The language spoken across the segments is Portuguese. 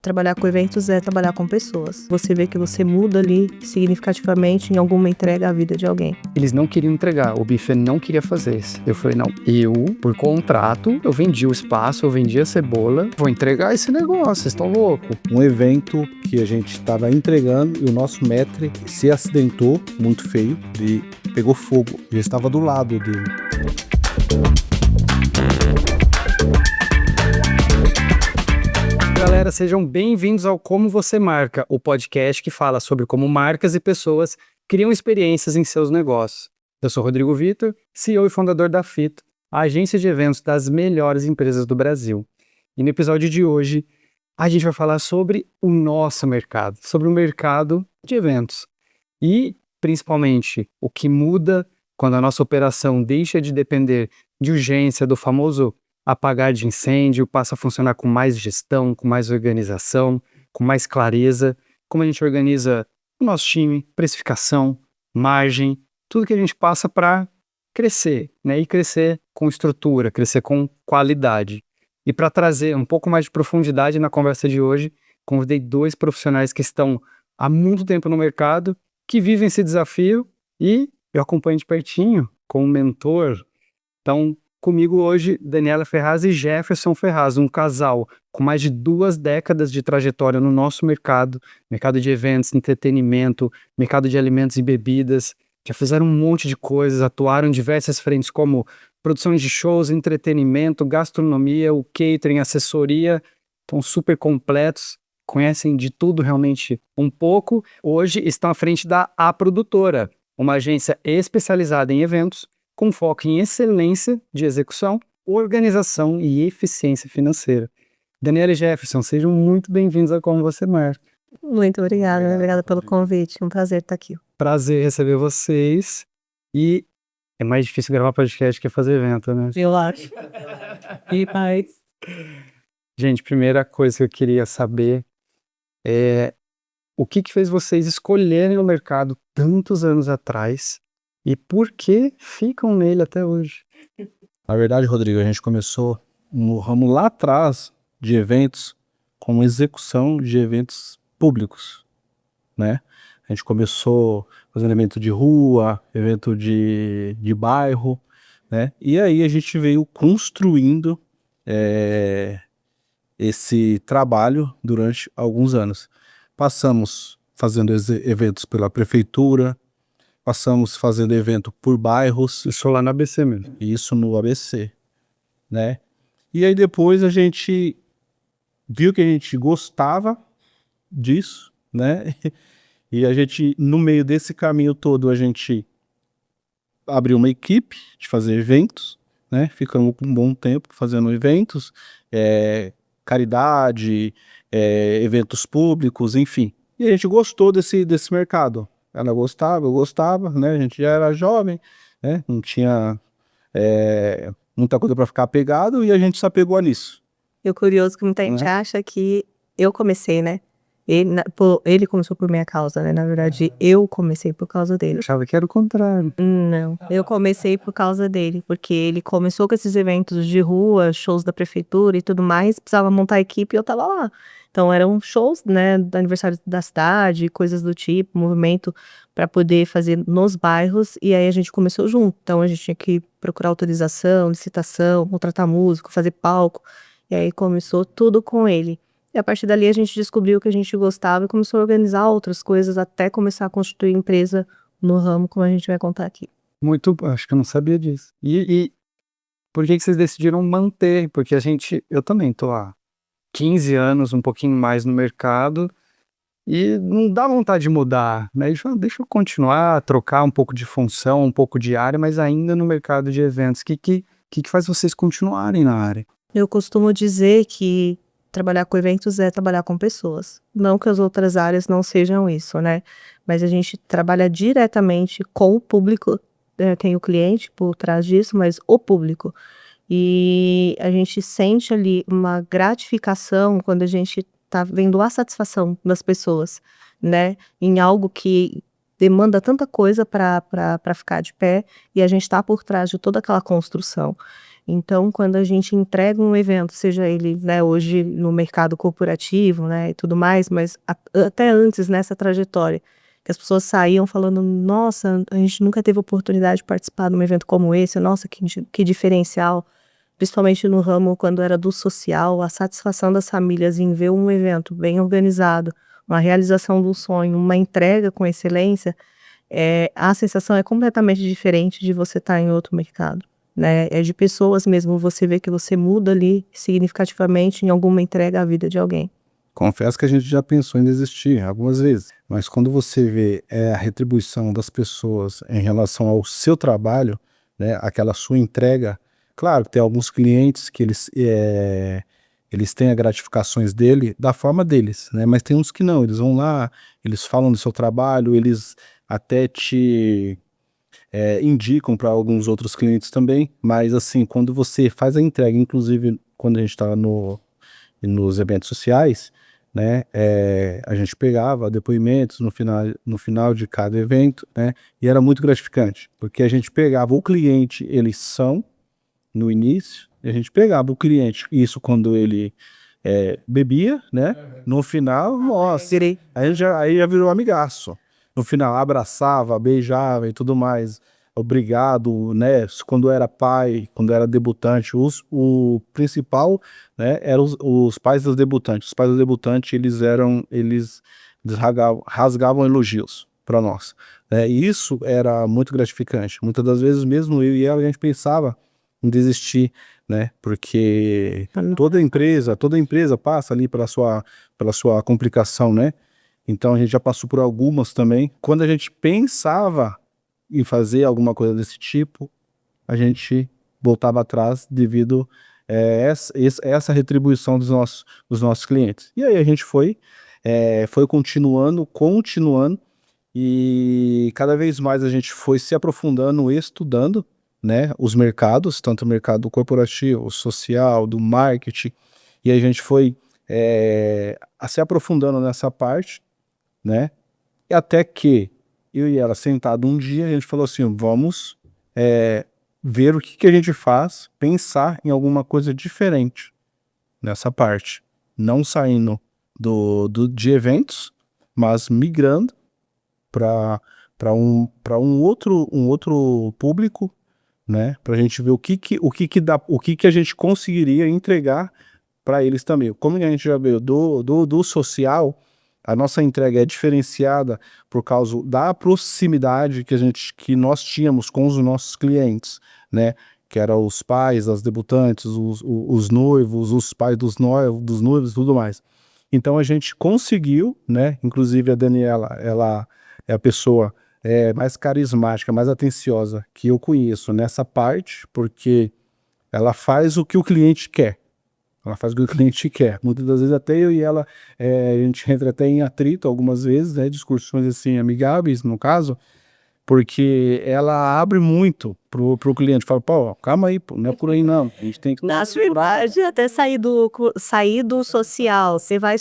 Trabalhar com eventos é trabalhar com pessoas. Você vê que você muda ali significativamente em alguma entrega à vida de alguém. Eles não queriam entregar, o buffet não queria fazer isso. Eu falei, não, eu, por contrato, eu vendi o espaço, eu vendi a cebola, vou entregar esse negócio, vocês estão loucos. Um evento que a gente estava entregando e o nosso maître se acidentou, muito feio, e pegou fogo. Eu estava do lado dele. Galera, sejam bem-vindos ao Como Você Marca, o podcast que fala sobre como marcas e pessoas criam experiências em seus negócios. Eu sou Rodrigo Vitor, CEO e fundador da Fito, a agência de eventos das melhores empresas do Brasil. E no episódio de hoje, a gente vai falar sobre o nosso mercado, sobre o mercado de eventos. E, principalmente, o que muda quando a nossa operação deixa de depender de urgência, do famoso apagar de incêndio, passa a funcionar com mais gestão, com mais organização, com mais clareza, como a gente organiza o nosso time, precificação, margem, tudo que a gente passa para crescer, né? E crescer com estrutura, crescer com qualidade. E para trazer um pouco mais de profundidade na conversa de hoje, convidei dois profissionais que estão há muito tempo no mercado, que vivem esse desafio e eu acompanho de pertinho como mentor. Então, comigo hoje, Daniela Ferraz e Jefferson Ferraz, um casal com mais de 2 décadas de trajetória no nosso mercado de eventos, entretenimento, mercado de alimentos e bebidas. Já fizeram um monte de coisas, atuaram em diversas frentes como produções de shows, entretenimento, gastronomia, o catering, assessoria. Estão super completos, conhecem de tudo realmente um pouco. Hoje estão à frente da A Produtora, uma agência especializada em eventos, com foco em excelência de execução, organização e eficiência financeira. Daniela e Jefferson, sejam muito bem-vindos a Como Você Marca. Muito obrigada pelo convite. Um prazer estar aqui. Prazer receber vocês. E é mais difícil gravar podcast que fazer evento, né? Eu acho. E mais. Gente, primeira coisa que eu queria saber é o que fez vocês escolherem o mercado tantos anos atrás e por que ficam nele até hoje? Na verdade, Rodrigo, a gente começou no ramo lá atrás de eventos, com execução de eventos públicos, né? A gente começou fazendo evento de rua, evento de bairro, né? E aí a gente veio construindo esse trabalho durante alguns anos. Passamos fazendo eventos pela prefeitura, passamos fazendo evento por bairros. Isso lá no ABC mesmo. Isso no ABC, né? E aí depois a gente viu que a gente gostava disso, né? E a gente, no meio desse caminho todo, a gente abriu uma equipe de fazer eventos, né? Ficamos um bom tempo fazendo eventos, caridade, eventos públicos, enfim. E a gente gostou desse mercado. Ela gostava, eu gostava, né? A gente já era jovem, né? Não tinha muita coisa para ficar apegado e a gente se apegou nisso. E o curioso que muita gente acha que eu comecei, né? Ele começou por minha causa, né? Na verdade, eu comecei por causa dele. Eu achava que era o contrário. Não, eu comecei por causa dele, porque ele começou com esses eventos de rua, shows da prefeitura e tudo mais, precisava montar a equipe e eu tava lá. Então eram shows, né, do aniversário da cidade, coisas do tipo, movimento para poder fazer nos bairros, e aí a gente começou junto. Então a gente tinha que procurar autorização, licitação, contratar músico, fazer palco, e aí começou tudo com ele. E a partir dali a gente descobriu que a gente gostava e começou a organizar outras coisas até começar a constituir empresa no ramo, como a gente vai contar aqui. Muito, acho que eu não sabia disso. E por que vocês decidiram manter? Porque eu também tô há 15 anos, um pouquinho mais no mercado, e não dá vontade de mudar, né? Deixa eu continuar, trocar um pouco de função, um pouco de área, mas ainda no mercado de eventos. O que faz vocês continuarem na área? Eu costumo dizer que trabalhar com eventos é trabalhar com pessoas. Não que as outras áreas não sejam isso, né? Mas a gente trabalha diretamente com o público, tem o cliente por trás disso, mas o público. E a gente sente ali uma gratificação quando a gente tá vendo a satisfação das pessoas, né? Em algo que demanda tanta coisa para ficar de pé e a gente tá por trás de toda aquela construção. Então, quando a gente entrega um evento, seja ele, né, hoje no mercado corporativo, né, e tudo mais, mas até antes nessa trajetória, que as pessoas saíam falando, nossa, a gente nunca teve oportunidade de participar de um evento como esse, nossa, que diferencial, principalmente no ramo quando era do social, a satisfação das famílias em ver um evento bem organizado, uma realização do sonho, uma entrega com excelência, a sensação é completamente diferente de você estar em outro mercado, né? É de pessoas mesmo, você vê que você muda ali significativamente em alguma entrega à vida de alguém. Confesso que a gente já pensou em desistir algumas vezes, mas quando você vê a retribuição das pessoas em relação ao seu trabalho, né, aquela sua entrega, claro que tem alguns clientes que eles têm as gratificações dele da forma deles, né, mas tem uns que não, eles vão lá, eles falam do seu trabalho, eles até te indicam para alguns outros clientes também, mas assim, quando você faz a entrega, inclusive quando a gente está nos eventos sociais, né, a gente pegava depoimentos no final de cada evento, né, e era muito gratificante, porque a gente pegava o cliente, eles são no início, e a gente pegava o cliente, isso quando ele bebia, né, no final, nossa, aí já virou amigaço. No final, abraçava, beijava e tudo mais. Obrigado, né? Quando era pai, quando era debutante, o principal, né, eram os pais dos debutantes. Os pais dos debutantes, eles rasgavam elogios para nós, né? E isso era muito gratificante. Muitas das vezes, mesmo eu e ela, a gente pensava em desistir, né? Porque toda empresa passa ali pela sua complicação, né? Então a gente já passou por algumas também. Quando a gente pensava em fazer alguma coisa desse tipo, a gente voltava atrás devido essa retribuição dos nossos clientes. E aí a gente foi continuando, e cada vez mais a gente foi se aprofundando e estudando, né, os mercados, tanto o mercado corporativo, o social, do marketing, e a gente foi se aprofundando nessa parte, né? E até que eu e ela sentado um dia, a gente falou assim, vamos ver o que a gente faz, pensar em alguma coisa diferente nessa parte. Não saindo de eventos, mas migrando para um outro público, né? Para a gente ver o que a gente conseguiria entregar para eles também. Como a gente já veio do social, a nossa entrega é diferenciada por causa da proximidade que nós tínhamos com os nossos clientes, né? Que eram os pais, as debutantes, os noivos, os pais dos noivos e tudo mais. Então a gente conseguiu, né? Inclusive a Daniela, ela é a pessoa mais carismática, mais atenciosa que eu conheço nessa parte, porque ela faz o que o cliente quer. Ela faz o que o cliente quer. Muitas das vezes até eu e ela, a gente entra até em atrito algumas vezes, né, discussões assim amigáveis no caso, porque ela abre muito pro cliente, fala, pô, calma aí, pô, não é por aí não, a gente tem que... Na verdade, até sair do social, você vai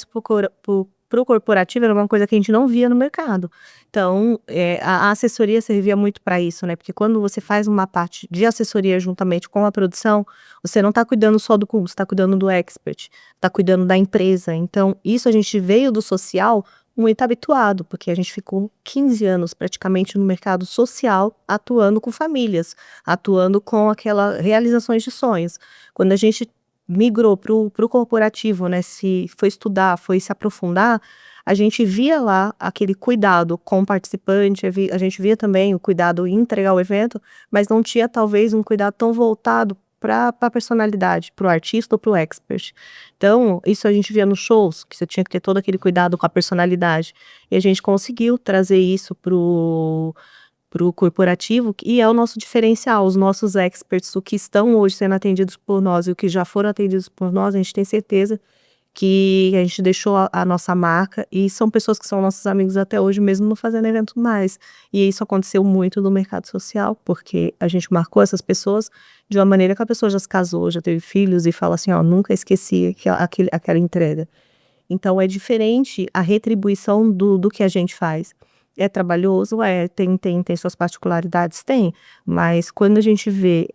pro corporativo, era uma coisa que a gente não via no mercado. Então, a assessoria servia muito para isso, né? Porque quando você faz uma parte de assessoria juntamente com a produção, você não está cuidando só do custo, está cuidando do expert, está cuidando da empresa. Então, isso a gente veio do social muito habituado, porque a gente ficou 15 anos praticamente no mercado social, atuando com famílias, atuando com aquelas realizações de sonhos. Quando a gente migrou pro corporativo, né, se foi estudar, foi se aprofundar, a gente via lá aquele cuidado com o participante, a gente via também o cuidado em entregar o evento, mas não tinha talvez um cuidado tão voltado para a personalidade, para o artista ou para o expert. Então, isso a gente via nos shows, que você tinha que ter todo aquele cuidado com a personalidade. E a gente conseguiu trazer isso pro corporativo, e é o nosso diferencial. Os nossos experts, o que estão hoje sendo atendidos por nós e o que já foram atendidos por nós, a gente tem certeza que a gente deixou a nossa marca, e são pessoas que são nossos amigos até hoje, mesmo não fazendo evento mais. E isso aconteceu muito no mercado social, porque a gente marcou essas pessoas de uma maneira que a pessoa já se casou, já teve filhos, e fala assim, ó, nunca esqueci aquela entrega. Então é diferente a retribuição do que a gente faz. É trabalhoso? Tem suas particularidades? Tem. Mas quando a gente vê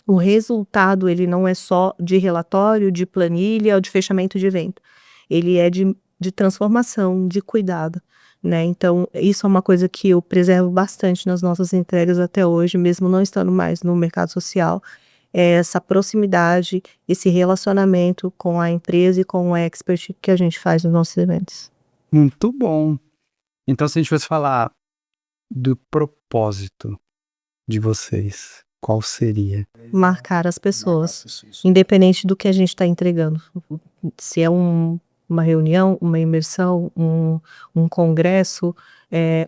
O resultado, ele não é só de relatório, de planilha ou de fechamento de evento. Ele é de transformação, de cuidado, né? Então, isso é uma coisa que eu preservo bastante nas nossas entregas até hoje, mesmo não estando mais no mercado social, é essa proximidade, esse relacionamento com a empresa e com o expert que a gente faz nos nossos eventos. Muito bom. Então, se a gente fosse falar do propósito de vocês, qual seria? Marcar as pessoas, independente do que a gente está entregando. Se é uma reunião, uma imersão, um congresso,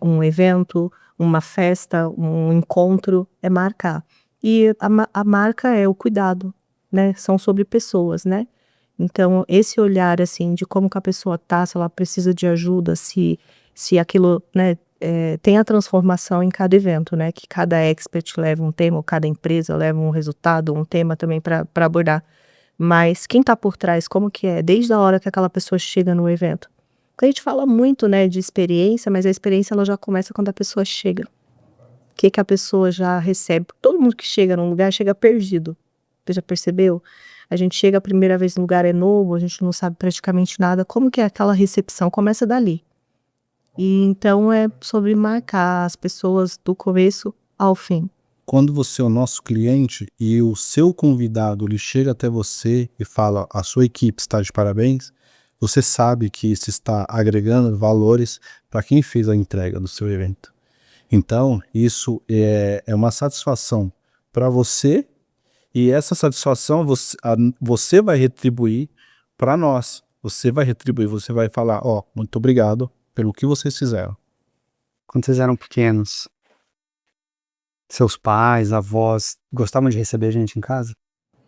um evento, uma festa, um encontro, é marcar. E a marca é o cuidado, né? São sobre pessoas, né? Então, esse olhar, assim, de como que a pessoa tá, se ela precisa de ajuda, se aquilo, né, tem a transformação em cada evento, né? Que cada expert leva um tema, ou cada empresa leva um resultado, um tema também para abordar. Mas quem tá por trás, como que é? Desde a hora que aquela pessoa chega no evento. Porque a gente fala muito, né, de experiência, mas a experiência ela já começa quando a pessoa chega. O que a pessoa já recebe? Todo mundo que chega num lugar chega perdido. Você já percebeu? A gente chega a primeira vez no lugar, é novo, a gente não sabe praticamente nada. Como que é aquela recepção? Começa dali. E então é sobre marcar as pessoas do começo ao fim. Quando você é o nosso cliente e o seu convidado ele chega até você e fala a sua equipe está de parabéns, você sabe que isso está agregando valores para quem fez a entrega do seu evento. Então, isso é uma satisfação para você e essa satisfação você vai retribuir para nós. Você vai retribuir, você vai falar, ó, muito obrigado pelo que vocês fizeram. Quando vocês eram pequenos, seus pais, avós, gostavam de receber gente em casa?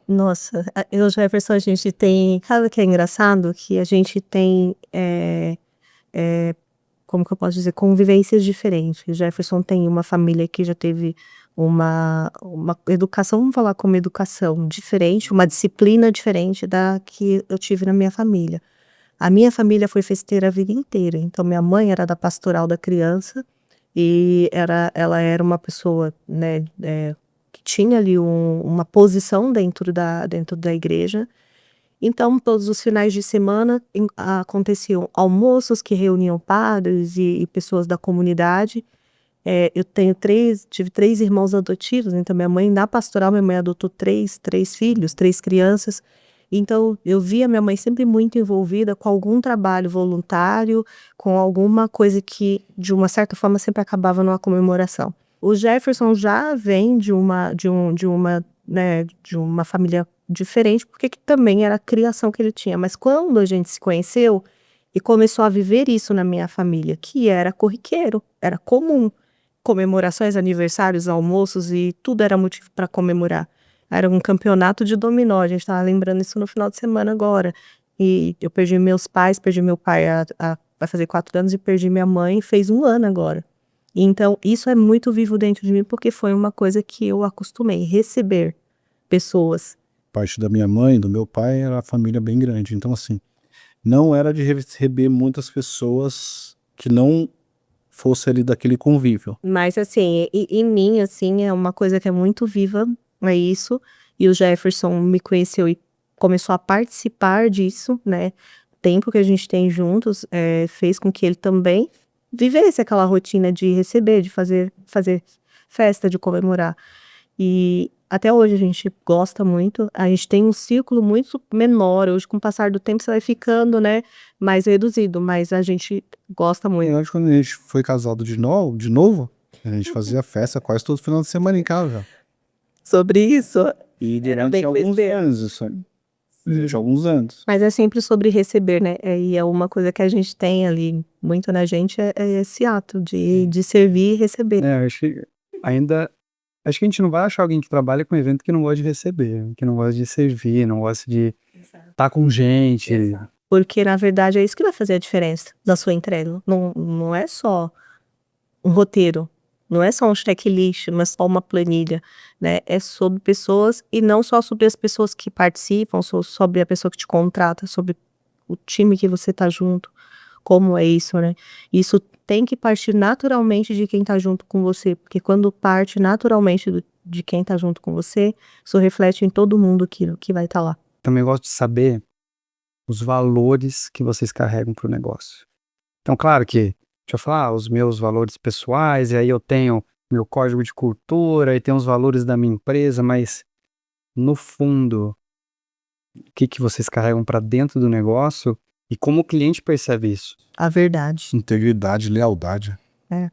Nossa, eu já Jefferson, a gente tem, sabe o que é engraçado? Que a gente tem, como que eu posso dizer, convivências diferentes. O Jefferson tem uma família que já teve uma educação, vamos falar como educação diferente, uma disciplina diferente da que eu tive na minha família. A minha família foi festeira a vida inteira, então minha mãe era da pastoral da criança e ela era uma pessoa, né, que tinha ali uma posição dentro da igreja. Então, todos os finais de semana aconteciam almoços que reuniam padres e pessoas da comunidade. Eu tive 3 irmãos adotivos, então minha mãe, na pastoral, minha mãe adotou 3 filhos, 3 crianças. Então, eu via minha mãe sempre muito envolvida com algum trabalho voluntário, com alguma coisa que, de uma certa forma, sempre acabava numa comemoração. O Jefferson já vem de uma família diferente, porque que também era a criação que ele tinha. Mas quando a gente se conheceu e começou a viver isso na minha família, que era corriqueiro, era comum, comemorações, aniversários, almoços e tudo era motivo para comemorar. Era um campeonato de dominó, a gente estava lembrando isso no final de semana agora. E eu perdi meus pais, perdi meu pai vai fazer 4 anos e perdi minha mãe, fez 1 ano agora. Então, isso é muito vivo dentro de mim, porque foi uma coisa que eu acostumei, receber pessoas. Parte da minha mãe, do meu pai, era uma família bem grande. Então, assim, não era de receber muitas pessoas que não fosse ali daquele convívio. Mas, assim, em mim, assim, é uma coisa que é muito viva, é isso. E o Jefferson me conheceu e começou a participar disso, né? O tempo que a gente tem juntos fez com que ele também vivesse aquela rotina de receber, de fazer festa, de comemorar. E até hoje a gente gosta muito, a gente tem um círculo muito menor, hoje com o passar do tempo você vai ficando, né, mais reduzido, mas a gente gosta E muito. hoje, quando a gente foi casado de novo, a gente fazia festa quase todo final de semana em casa. Sobre isso, E bem durante alguns festeiro. anos, isso aí. Durante alguns anos. Mas é sempre sobre receber, né, e é uma coisa que a gente tem ali muito na gente, é esse ato de servir e receber. Acho que a gente não vai achar alguém que trabalha com evento que não gosta de receber, que não gosta de servir, não gosta de estar com gente. Porque, na verdade, é isso que vai fazer a diferença da sua entrega. Não é só um roteiro, não é só um checklist, mas só uma planilha, né? É sobre pessoas e não só sobre as pessoas que participam, sobre a pessoa que te contrata, sobre o time que você tá junto. Como é isso, né? Isso tem que partir naturalmente de quem tá junto com você, porque quando parte naturalmente de quem tá junto com você, isso reflete em todo mundo que vai estar lá. Também gosto de saber os valores que vocês carregam para o negócio. Então, claro que, deixa eu falar, os meus valores pessoais, e aí eu tenho meu código de cultura, e tem os valores da minha empresa, mas no fundo, o que vocês carregam para dentro do negócio e como o cliente percebe isso? A verdade. Integridade, lealdade.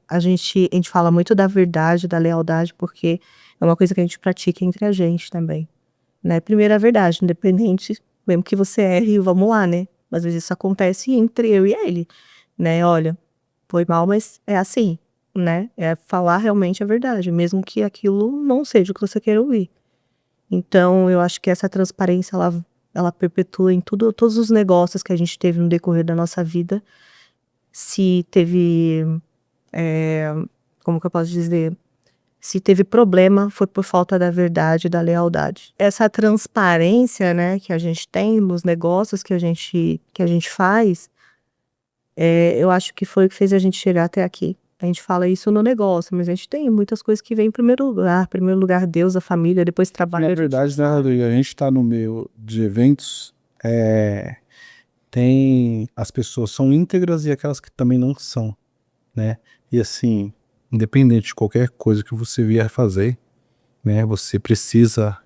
A gente fala muito da verdade, da lealdade, porque é uma coisa que a gente pratica entre a gente também, né? Primeiro a verdade, independente, mesmo que você erre, vamos lá, né? Às vezes isso acontece entre eu e ele, né? Olha, foi mal, mas é assim, né? É falar realmente a verdade, mesmo que aquilo não seja o que você quer ouvir. Então, eu acho que essa transparência, ela perpetua em todos os negócios que a gente teve no decorrer da nossa vida. Se teve, como que eu posso dizer? Se teve problema, foi por falta da verdade e da lealdade. Essa transparência, né, que a gente tem nos negócios que a gente faz, eu acho que foi o que fez a gente chegar até aqui. A gente fala isso no negócio, mas a gente tem muitas coisas que vêm em primeiro lugar. Em primeiro lugar, Deus, a família, depois trabalho. Na verdade, né, Rodrigo, a gente está no meio de eventos, tem as pessoas são íntegras e aquelas que também não são, né? E assim, independente de qualquer coisa que você vier fazer, né, você precisa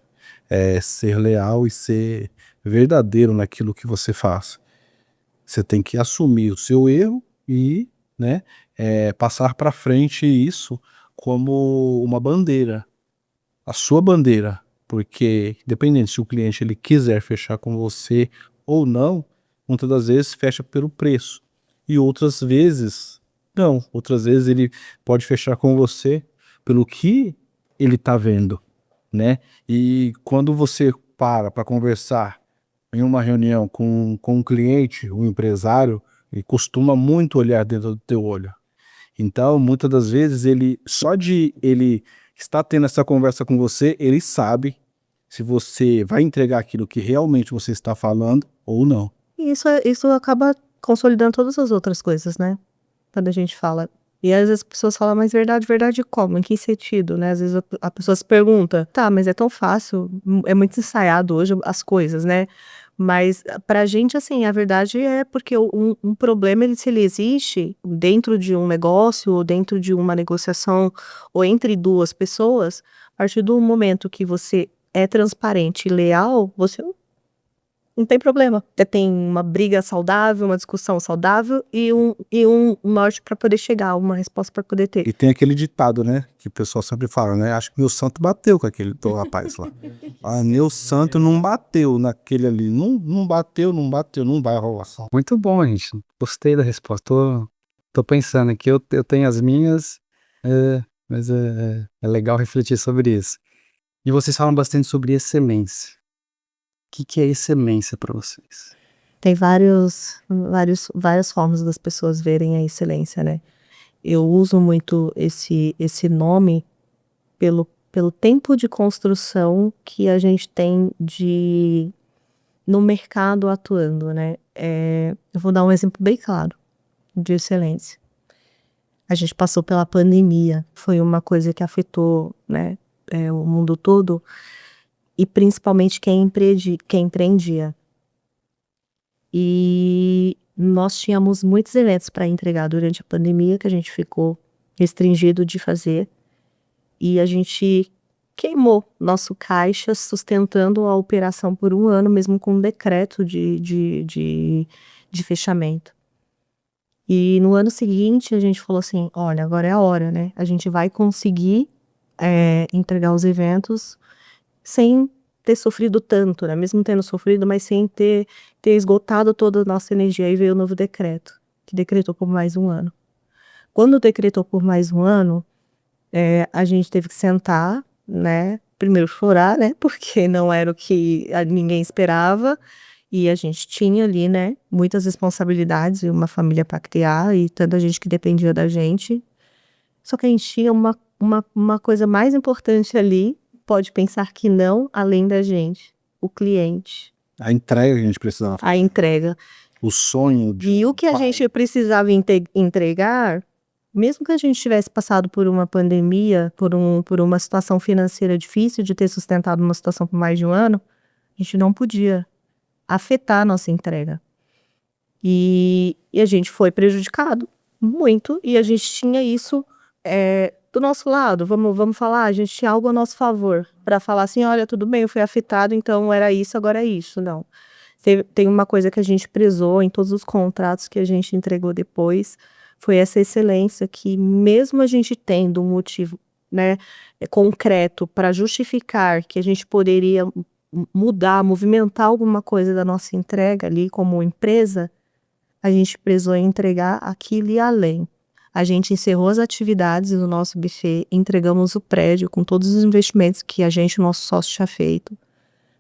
ser leal e ser verdadeiro naquilo que você faz. Você tem que assumir o seu erro e, né, passar para frente isso como uma bandeira, a sua bandeira, porque independente se o cliente ele quiser fechar com você ou não, muitas das vezes fecha pelo preço e outras vezes não, outras vezes ele pode fechar com você pelo que ele está vendo, né? E quando você para conversar em uma reunião com um cliente, um empresário, ele costuma muito olhar dentro do teu olho. Então, muitas das vezes, só de ele estar tendo essa conversa com você, ele sabe se você vai entregar aquilo que realmente você está falando ou não. E isso acaba consolidando todas as outras coisas, né? Quando a gente fala. E às vezes as pessoas falam, mas verdade, verdade como? Em que sentido, né? Às vezes a pessoa se pergunta, tá, mas é tão fácil, é muito ensaiado hoje as coisas, né? Mas pra gente, assim, a verdade é porque um problema, se ele existe dentro de um negócio, ou dentro de uma negociação, ou entre duas pessoas, a partir do momento que você é transparente e leal, você não tem problema. Você tem uma briga saudável, uma discussão saudável e um norte para poder chegar, uma resposta para poder ter. E tem aquele ditado, né, que o pessoal sempre fala, né, acho que meu santo bateu com aquele rapaz lá. Ah, meu santo não bateu naquele ali, não bateu, não vai rolar. Muito bom, gente. Gostei da resposta. Tô pensando aqui, eu tenho as minhas, mas é legal refletir sobre isso. E vocês falam bastante sobre excelência. O que é excelência para vocês? Tem várias formas das pessoas verem a excelência, né? Eu uso muito esse nome pelo tempo de construção que a gente tem no mercado atuando, né? Eu vou dar um exemplo bem claro de excelência. A gente passou pela pandemia, foi uma coisa que afetou, né, o mundo todo, e principalmente quem empreendia. E nós tínhamos muitos eventos para entregar durante a pandemia, que a gente ficou restringido de fazer, e a gente queimou nosso caixa sustentando a operação por 1 ano, mesmo com um decreto de fechamento. E no ano seguinte a gente falou assim, olha, agora é a hora, né? A gente vai conseguir entregar os eventos sem ter sofrido tanto, né? Mesmo tendo sofrido, mas sem ter esgotado toda a nossa energia. Aí veio o novo decreto, que decretou por mais 1 ano. Quando decretou por mais 1 ano, a gente teve que sentar, né? Primeiro chorar, né? Porque não era o que ninguém esperava. E a gente tinha ali, né? Muitas responsabilidades e uma família para criar e tanta gente que dependia da gente. Só que a gente tinha uma coisa mais importante ali, pode pensar que não, além da gente, o cliente. A entrega que a gente precisava fazer. A entrega. O sonho. E o que a gente precisava entregar mesmo que a gente tivesse passado por uma pandemia, por uma situação financeira difícil de ter sustentado uma situação por mais de um ano, a gente não podia afetar a nossa entrega. E a gente foi prejudicado muito, e a gente tinha isso do nosso lado, vamos falar, a gente tinha algo a nosso favor, para falar assim, olha, tudo bem, eu fui afetado, então era isso, agora é isso, não. Tem uma coisa que a gente prezou em todos os contratos que a gente entregou depois, foi essa excelência que mesmo a gente tendo um motivo, né, concreto para justificar que a gente poderia mudar, movimentar alguma coisa da nossa entrega ali como empresa, a gente prezou em entregar aquilo e além. A gente encerrou as atividades do nosso buffet, entregamos o prédio com todos os investimentos que a gente, o nosso sócio, tinha feito.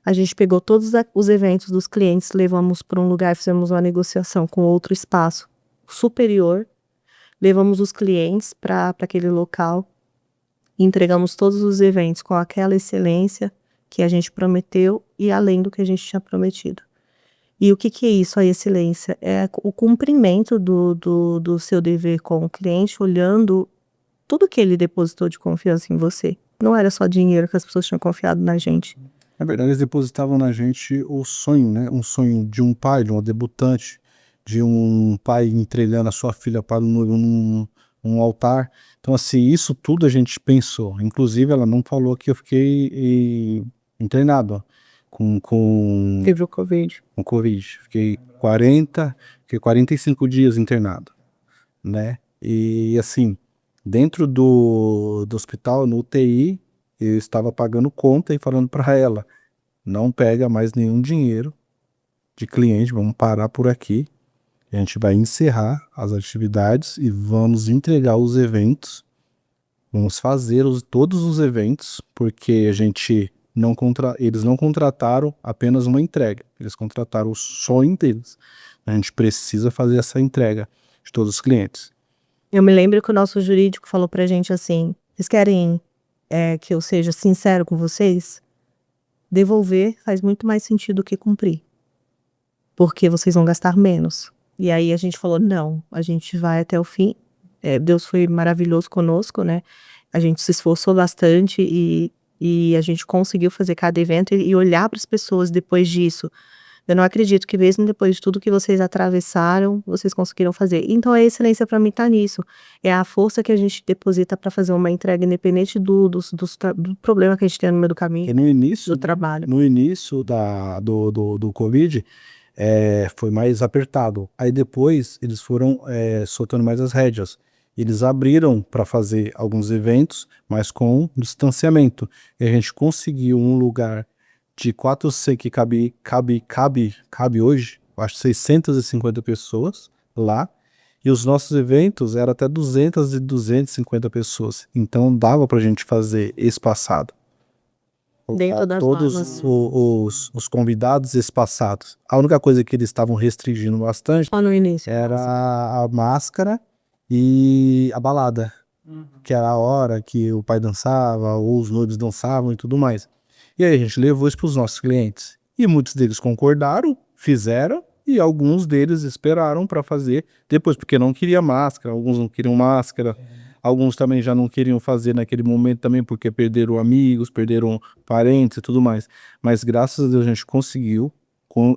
A gente pegou todos os eventos dos clientes, levamos para um lugar, fizemos uma negociação com outro espaço superior, levamos os clientes para aquele local, entregamos todos os eventos com aquela excelência que a gente prometeu e além do que a gente tinha prometido. E o que é isso, a excelência? É o cumprimento do seu dever com o cliente, olhando tudo que ele depositou de confiança em você. Não era só dinheiro que as pessoas tinham confiado na gente. Na verdade, eles depositavam na gente o sonho, né? Um sonho de um pai, de uma debutante, de um pai entregando a sua filha para um altar. Então, assim, isso tudo a gente pensou. Inclusive, ela não falou que eu fiquei internado Teve o Covid. com Covid. Fiquei 45 dias internado, né? E, assim, dentro do hospital, no UTI, eu estava pagando conta e falando para ela, não pega mais nenhum dinheiro de cliente, vamos parar por aqui. A gente vai encerrar as atividades e vamos entregar os eventos. Vamos fazer todos os eventos, porque eles não contrataram apenas uma entrega, eles contrataram o sonho deles. A gente precisa fazer essa entrega de todos os clientes. Eu me lembro que o nosso jurídico falou pra gente assim, vocês querem que eu seja sincero com vocês? Devolver faz muito mais sentido que cumprir, porque vocês vão gastar menos. E aí a gente falou, não, a gente vai até o fim. Deus foi maravilhoso conosco, né? A gente se esforçou bastante e a gente conseguiu fazer cada evento e olhar para as pessoas depois disso. Eu não acredito que mesmo depois de tudo que vocês atravessaram, vocês conseguiram fazer. Então a excelência para mim tá nisso. É a força que a gente deposita para fazer uma entrega independente do problema que a gente tem no meio do caminho, E no início, do trabalho. no início do Covid, foi mais apertado. Aí depois eles foram soltando mais as rédeas. Eles abriram para fazer alguns eventos, mas com distanciamento. E a gente conseguiu um lugar de 400 que cabe hoje, acho 650 pessoas lá. E os nossos eventos eram até 200 e 250 pessoas. Então dava pra gente fazer espaçado. Dentro das Todos normas. os convidados espaçados. A única coisa que eles estavam restringindo bastante Só no início. era a máscara e a balada. Que era a hora que o pai dançava, ou os noivos dançavam e tudo mais. E aí a gente levou isso para os nossos clientes. E muitos deles concordaram, fizeram, e alguns deles esperaram para fazer depois, porque não queria máscara, alguns não queriam máscara, alguns também já não queriam fazer naquele momento também, porque perderam amigos, perderam parentes e tudo mais. Mas graças a Deus a gente conseguiu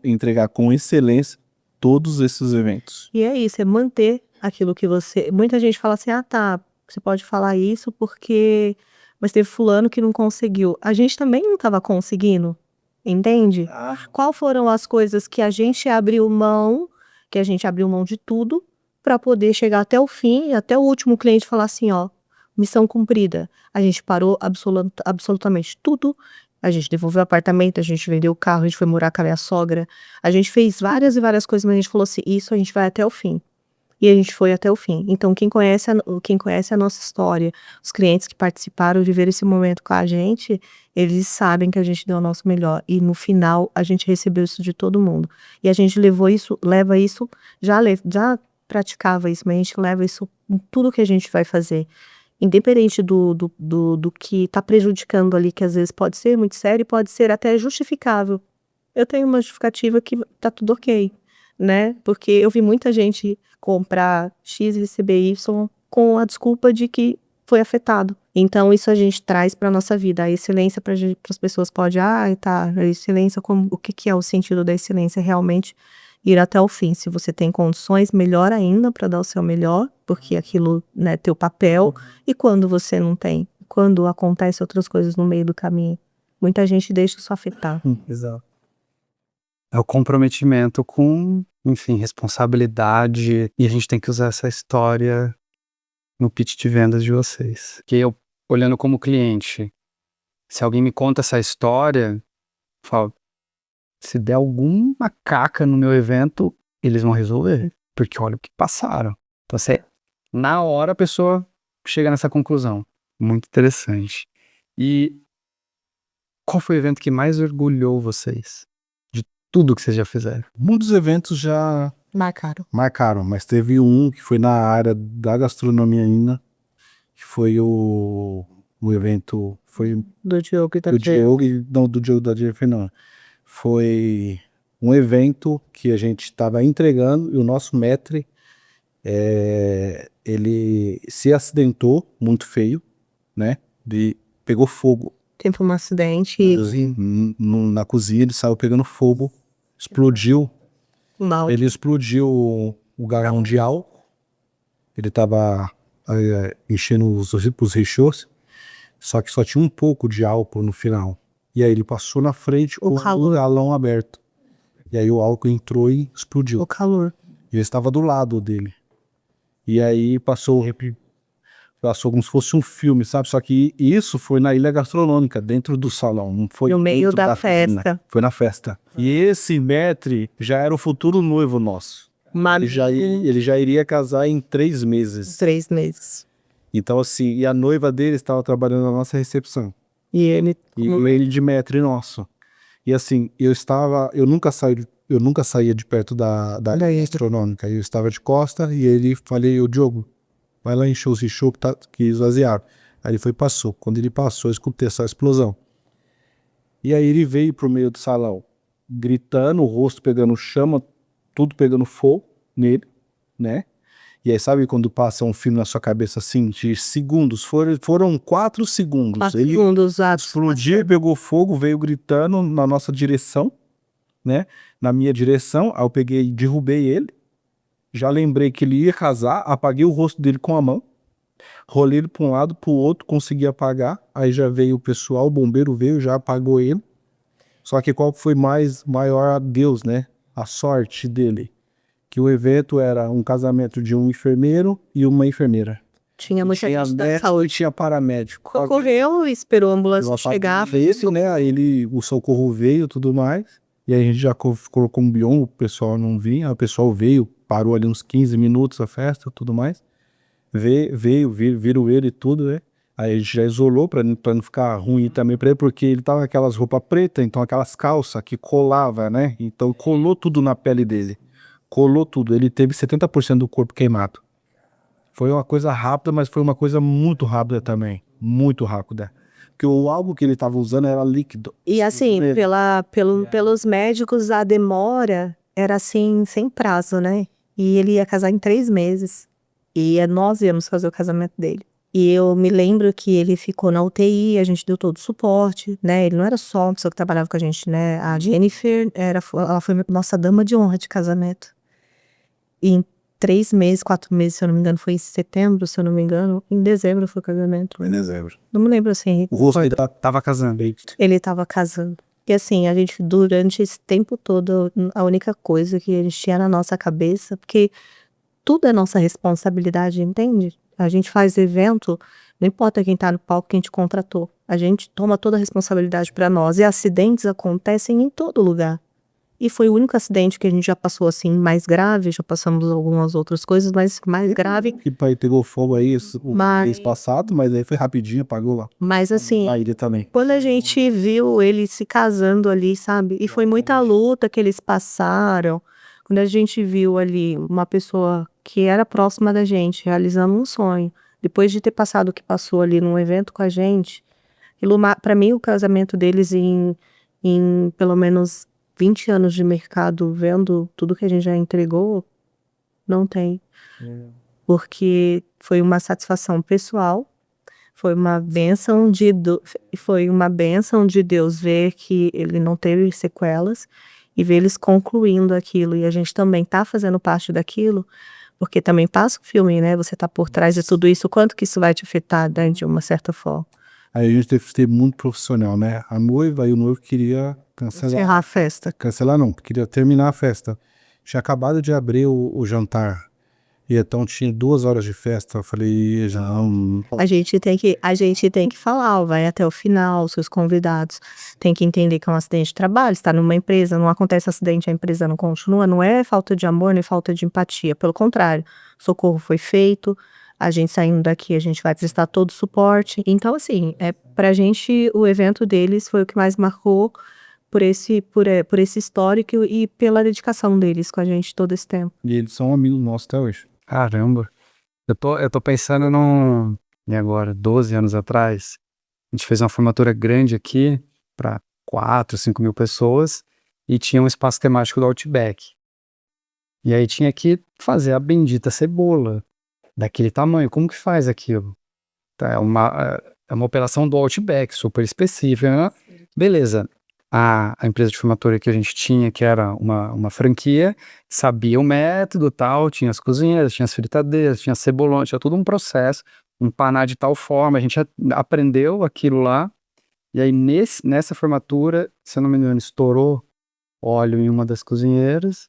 entregar com excelência todos esses eventos. E é isso, é manter aquilo que você... Muita gente fala assim, ah tá, você pode falar isso porque... Mas teve fulano que não conseguiu. A gente também não estava conseguindo, entende? Qual foram as coisas que a gente abriu mão de tudo para poder chegar até o fim, e até o último cliente falar assim, ó, missão cumprida. A gente parou absolutamente tudo. A gente devolveu o apartamento, a gente vendeu o carro, a gente foi morar com a minha sogra. A gente fez várias e várias coisas, mas a gente falou assim, isso a gente vai até o fim. E a gente foi até o fim. Então, quem conhece a nossa história, os clientes que participaram de ver esse momento com a gente, eles sabem que a gente deu o nosso melhor. E no final, a gente recebeu isso de todo mundo. E a gente leva isso, já praticava isso, mas a gente leva isso em tudo que a gente vai fazer. Independente do que está prejudicando ali, que às vezes pode ser muito sério e pode ser até justificável. Eu tenho uma justificativa que tá tudo ok, né? Porque eu vi muita gente comprar X e receber Y com a desculpa de que foi afetado. Então, isso a gente traz para nossa vida. A excelência para as pessoas pode, tá, a excelência, o que é o sentido da excelência? Realmente ir até o fim. Se você tem condições, melhor ainda para dar o seu melhor, porque aquilo é teu papel. E quando você não tem? Quando acontecem outras coisas no meio do caminho? Muita gente deixa isso afetar. Exato. É o comprometimento com, enfim, responsabilidade, e a gente tem que usar essa história no pitch de vendas de vocês. Que eu, olhando como cliente, se alguém me conta essa história, eu falo, se der alguma caca no meu evento, eles vão resolver, porque olha o que passaram. Então, na hora a pessoa chega nessa conclusão. Muito interessante. E qual foi o evento que mais orgulhou vocês? De tudo que vocês já fizeram? Muitos eventos já marcaram, mas teve um que foi na área da gastronomia ainda, que foi o evento, foi Do Diogo e da do Diogo, não, do Diogo da Jennifer não. Foi um evento que a gente estava entregando e o nosso maître, ele se acidentou muito feio, né? Pegou fogo Teve um acidente e na cozinha, ele saiu pegando fogo, explodiu. mal. Ele explodiu o galão de álcool, ele tava enchendo os rechauds, só que só tinha um pouco de álcool no final. E aí ele passou na frente com o galão aberto. E aí o álcool entrou e explodiu. O calor. E eu estava do lado dele. E aí passou como se fosse um filme, sabe? Só que isso foi na ilha gastronômica, dentro do salão. Não foi No meio dentro da piscina. festa. Foi na festa. E esse maître já era o futuro noivo nosso. Ele já iria casar em 3 meses. 3 meses. Então, assim, e a noiva dele estava trabalhando na nossa recepção. E ele De maître nosso. E assim, eu nunca saía de perto da gastronômica. Eu estava de costa e ele falei, o Diogo, vai lá encher os rechauds que esvaziaram. Aí ele foi e passou. Quando ele passou, eu escutei essa explosão. E aí ele veio pro meio do salão, gritando, o rosto pegando chama, tudo pegando fogo nele, né? E aí sabe quando passa um filme na sua cabeça assim, de segundos? Foram 4 segundos. 4 Ele segundos, explodiu, pegou fogo, veio gritando na nossa direção, né? Na minha direção, aí eu peguei e derrubei ele. Já lembrei que ele ia casar, apaguei o rosto dele com a mão, rolei ele para um lado, para o outro, consegui apagar. Aí já veio o pessoal, o bombeiro veio, já apagou ele. Só que qual foi maior a Deus, né? A sorte dele. Que o evento era um casamento de um enfermeiro e uma enfermeira. Tinha muita gente da saúde. Tinha paramédico. Correu e esperou a ambulância chegar. Veio, né? Aí o socorro veio e tudo mais. E aí a gente já colocou um biom, o pessoal não vinha. O pessoal veio, parou ali uns 15 minutos a festa e tudo mais. Viram ele e tudo, né? Aí a gente já isolou pra não ficar ruim também pra ele, porque ele tava com aquelas roupas pretas, então aquelas calças que colava, né? Então colou tudo na pele dele. Colou tudo. Ele teve 70% do corpo queimado. Foi uma coisa rápida, mas foi uma coisa muito rápida também. Muito rápida. Porque o algo que ele tava usando era líquido. E assim, pelos médicos, a demora era assim, sem prazo, né? E ele ia casar em 3 meses. E nós íamos fazer o casamento dele. E eu me lembro que ele ficou na UTI, a gente deu todo o suporte, né? Ele não era só uma pessoa que trabalhava com a gente, né? A Jennifer, ela foi nossa dama de honra de casamento. E em 3 meses, 4 meses, se eu não me engano, foi em setembro, se eu não me engano. Em dezembro foi o casamento. Foi em dezembro. Não me lembro assim. O rosto dele Tava casando. Ele tava casando. E assim, a gente, durante esse tempo todo, a única coisa que a gente tinha na nossa cabeça, porque tudo é nossa responsabilidade, entende? A gente faz evento, não importa quem tá no palco, quem te contratou. A gente toma toda a responsabilidade pra nós. E acidentes acontecem em todo lugar. E foi o único acidente que a gente já passou assim, mais grave. Já passamos algumas outras coisas, mas mais grave. que pegou fogo aí o mês passado, mas aí foi rapidinho, apagou lá. Mas assim, Na ilha também. quando a gente viu ele se casando ali, sabe? E foi muita luta que eles passaram. Quando a gente viu ali uma pessoa que era próxima da gente, realizando um sonho. Depois de ter passado o que passou ali num evento com a gente, pra mim o casamento deles em pelo menos 20 anos de mercado, vendo tudo que a gente já entregou, não tem. porque foi uma satisfação pessoal, foi uma bênção de Deus ver que ele não teve sequelas e ver eles concluindo aquilo. E a gente também tá fazendo parte daquilo, porque também passa o filme, né? Você tá por trás de tudo isso, o quanto que isso vai te afetar, né, de uma certa forma. Aí a gente teve que ser muito profissional, né? A noiva e o noivo queria cancelar. Encerrar a festa. Cancelar não, queria terminar a festa. Tinha acabado de abrir o jantar. E então tinha 2 horas de festa. Eu falei, já não. A gente tem que falar, ó, vai até o final, os seus convidados têm que entender que é um acidente de trabalho, está numa empresa, não acontece acidente, a empresa não continua, não é falta de amor nem falta de empatia, pelo contrário, o socorro foi feito, a gente saindo daqui, a gente vai prestar todo o suporte. Então, assim, pra gente, o evento deles foi o que mais marcou por esse histórico e pela dedicação deles com a gente todo esse tempo. E eles são amigos nossos até hoje. Caramba. Eu tô pensando e agora, 12 anos atrás, a gente fez uma formatura grande aqui para 4, 5 mil pessoas e tinha um espaço temático do Outback. E aí tinha que fazer a bendita cebola daquele tamanho. Como que faz aquilo? Tá, é uma operação do Outback, super específica, né? Beleza. A empresa de formatura que a gente tinha, que era uma franquia, sabia o método tal, tinha as cozinheiras, tinha as fritadeiras, tinha cebolão, tinha todo um processo, empanar de tal forma, a gente aprendeu aquilo lá, e aí nessa formatura, se eu não me engano, estourou óleo em uma das cozinheiras,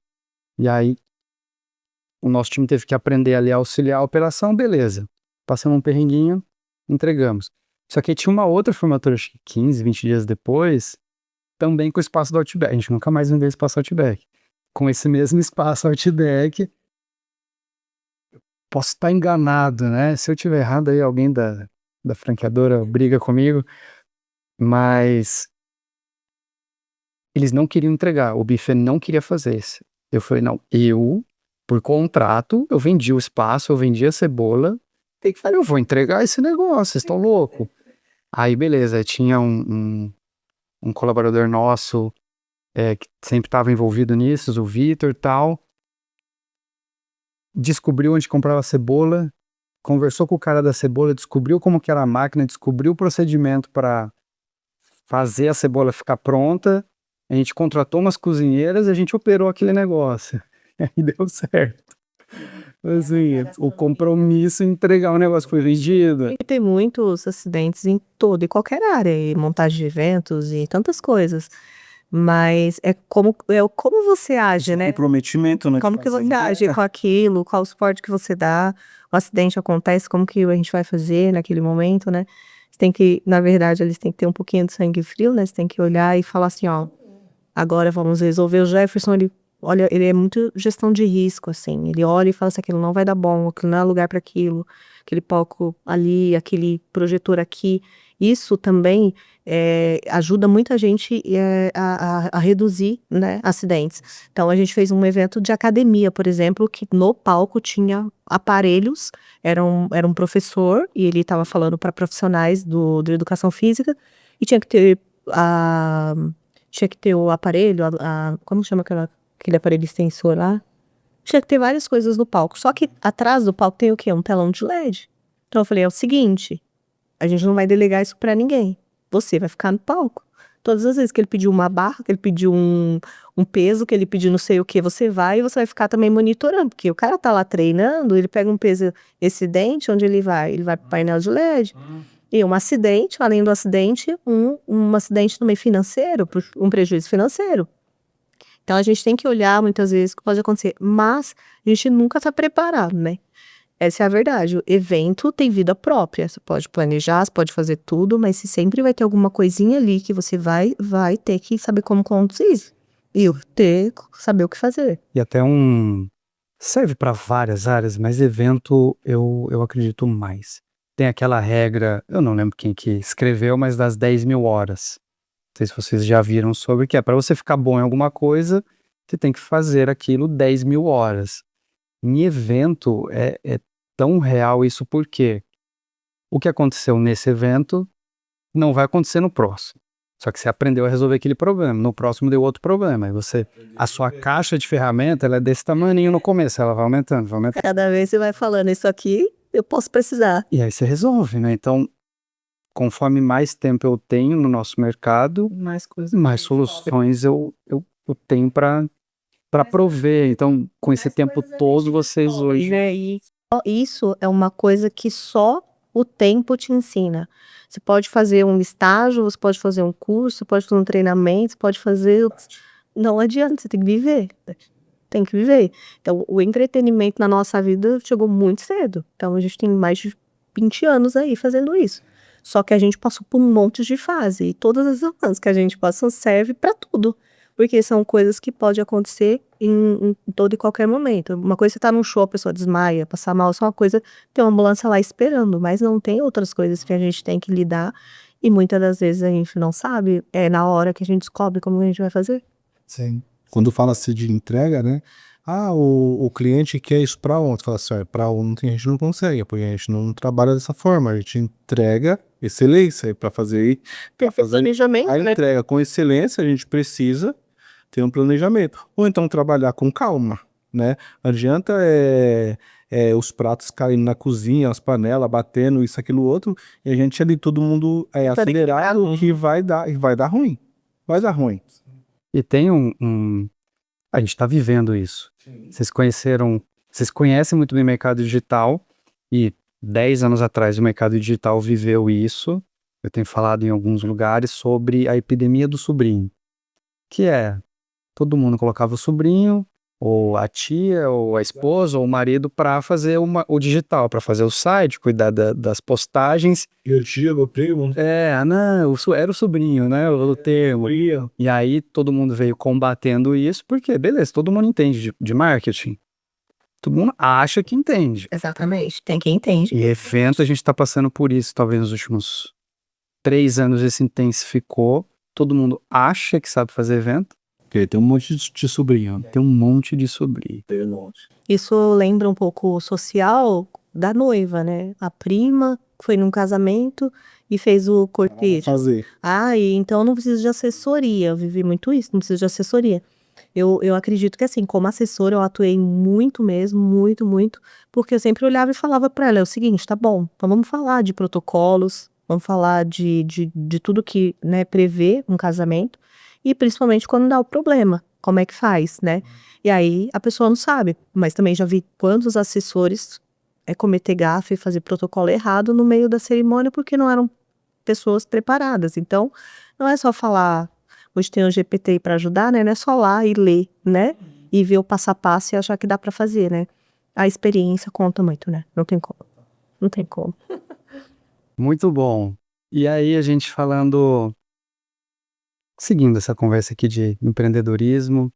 e aí o nosso time teve que aprender ali a auxiliar a operação, beleza, passamos um perrenguinho, entregamos. Só que aí tinha uma outra formatura, acho que 15, 20 dias depois, também com o espaço do Outback. A gente nunca mais vendeu espaço Outback. Com esse mesmo espaço Outback, posso estar enganado, né? Se eu tiver errado aí, alguém da franqueadora briga comigo, mas eles não queriam entregar, o buffet não queria fazer isso. Eu falei, não, por contrato, eu vendi o espaço, eu vendi a cebola, tem que falar, eu vou entregar esse negócio, vocês estão loucos. Aí, beleza, tinha um colaborador nosso que sempre estava envolvido nisso, o Vitor e tal, descobriu onde comprava cebola, conversou com o cara da cebola, descobriu como que era a máquina, descobriu o procedimento para fazer a cebola ficar pronta, a gente contratou umas cozinheiras e a gente operou aquele negócio. E deu certo. Assim, o compromisso em entregar o negócio que foi vendido. E tem muitos acidentes em toda e qualquer área, e montagem de eventos e tantas coisas. Mas é como você age, né? Comprometimento, né? Como que você age com aquilo, qual o suporte que você dá, o acidente acontece, como que a gente vai fazer naquele momento, né? Você tem que, na verdade, eles têm que ter um pouquinho de sangue frio, né? Você tem que olhar e falar assim, ó, agora vamos resolver. O Jefferson, ele é muito gestão de risco, assim. Ele olha e fala assim, aquilo não vai dar bom, aquilo não é lugar para aquilo, aquele palco ali, aquele projetor aqui. Isso também ajuda muita gente a reduzir, né, acidentes. Então, a gente fez um evento de academia, por exemplo, que no palco tinha aparelhos, era um professor, e ele estava falando para profissionais de educação física, e tinha que ter o aparelho, como chama aquele aparelho extensor lá? Tinha que ter várias coisas no palco. Só que atrás do palco tem o quê? Um telão de LED. Então eu falei, é o seguinte, a gente não vai delegar isso pra ninguém. Você vai ficar no palco. Todas as vezes que ele pediu uma barra, que ele pediu um peso, que ele pediu não sei o que, você vai e você vai ficar também monitorando. Porque o cara tá lá treinando, ele pega um peso excedente, onde ele vai? Ele vai pro painel de LED. E um acidente, além do acidente, um acidente no meio financeiro, um prejuízo financeiro. Então a gente tem que olhar muitas vezes o que pode acontecer, mas a gente nunca está preparado, né? Essa é a verdade. O evento tem vida própria. Você pode planejar, você pode fazer tudo, mas sempre vai ter alguma coisinha ali que você vai ter que saber como conduzir. E saber o que fazer. E até serve para várias áreas, mas evento eu acredito mais. Tem aquela regra, eu não lembro quem que escreveu, mas das 10 mil horas. Não sei se vocês já viram sobre, que é para você ficar bom em alguma coisa, você tem que fazer aquilo 10 mil horas. Em evento é tão real isso porque o que aconteceu nesse evento não vai acontecer no próximo. Só que você aprendeu a resolver aquele problema. No próximo deu outro problema. Aí a sua caixa de ferramenta, ela é desse tamaninho no começo, ela vai aumentando, vai aumentando. Cada vez você vai falando, isso aqui eu posso precisar. E aí você resolve, né? Então, conforme mais tempo eu tenho no nosso mercado, mais soluções eu tenho para prover. Então, com esse tempo todo, vocês hoje... E isso é uma coisa que só o tempo te ensina. Você pode fazer um estágio, você pode fazer um curso, você pode fazer um treinamento, você pode fazer... Não adianta, você tem que viver. Tem que viver. Então, o entretenimento na nossa vida chegou muito cedo. Então, a gente tem mais de 20 anos aí fazendo isso. Só que a gente passou por um monte de fase. E todas as fases que a gente passa serve para tudo. Porque são coisas que podem acontecer em todo e qualquer momento. Uma coisa é você tá num show, a pessoa desmaia, passar mal, só uma coisa, tem uma ambulância lá esperando, mas não tem outras coisas que a gente tem que lidar e muitas das vezes a gente não sabe, é na hora que a gente descobre como a gente vai fazer. Sim. Quando fala-se de entrega, né? O cliente quer isso para ontem. Fala assim, para ontem a gente não consegue, porque a gente não trabalha dessa forma. A gente entrega excelência para fazer Planejamento, a né? entrega com excelência. A gente precisa ter um planejamento. Ou então trabalhar com calma, né? Não adianta os pratos caindo na cozinha, as panelas batendo, isso, aquilo, outro, e a gente ali, todo mundo acelerado, que vai dar ruim. Vai dar ruim. E tem a gente está vivendo isso. Vocês conhecem muito bem o mercado digital e 10 anos atrás o mercado digital viveu isso. Eu tenho falado em alguns lugares sobre a epidemia do sobrinho, que todo mundo colocava o sobrinho, ou a tia, ou a esposa, ou o marido para fazer o digital, para fazer o site, cuidar das postagens. Eu tia, meu primo. Não, era o sobrinho, né? O termo. E aí todo mundo veio combatendo isso, porque, beleza, todo mundo entende de marketing. Todo mundo acha que entende. Exatamente, tem quem entende. E evento, a gente tá passando por isso, talvez nos últimos 3 anos isso intensificou. Todo mundo acha que sabe fazer evento. Porque tem um monte de sobrinho. Tem um monte de sobrinho. Isso lembra um pouco o social da noiva, né? A prima foi num casamento e fez o cortejo. Fazer. E então não precisa de assessoria. Eu vivi muito isso, não precisa de assessoria. Eu acredito que assim, como assessora, eu atuei muito mesmo, muito, muito, porque eu sempre olhava e falava para ela, é o seguinte, tá bom, então vamos falar de protocolos, vamos falar de tudo que, né, prevê um casamento, e principalmente quando dá o problema, como é que faz, né? E aí a pessoa não sabe, mas também já vi quantos assessores cometer gafe e fazer protocolo errado no meio da cerimônia, porque não eram pessoas preparadas. Então, não é só falar... Hoje tem o GPT para ajudar, né? Não é só lá e ler, né? E ver o passo a passo e achar que dá para fazer, né? A experiência conta muito, né? Não tem como. Não tem como. Muito bom. E aí a gente seguindo essa conversa aqui de empreendedorismo,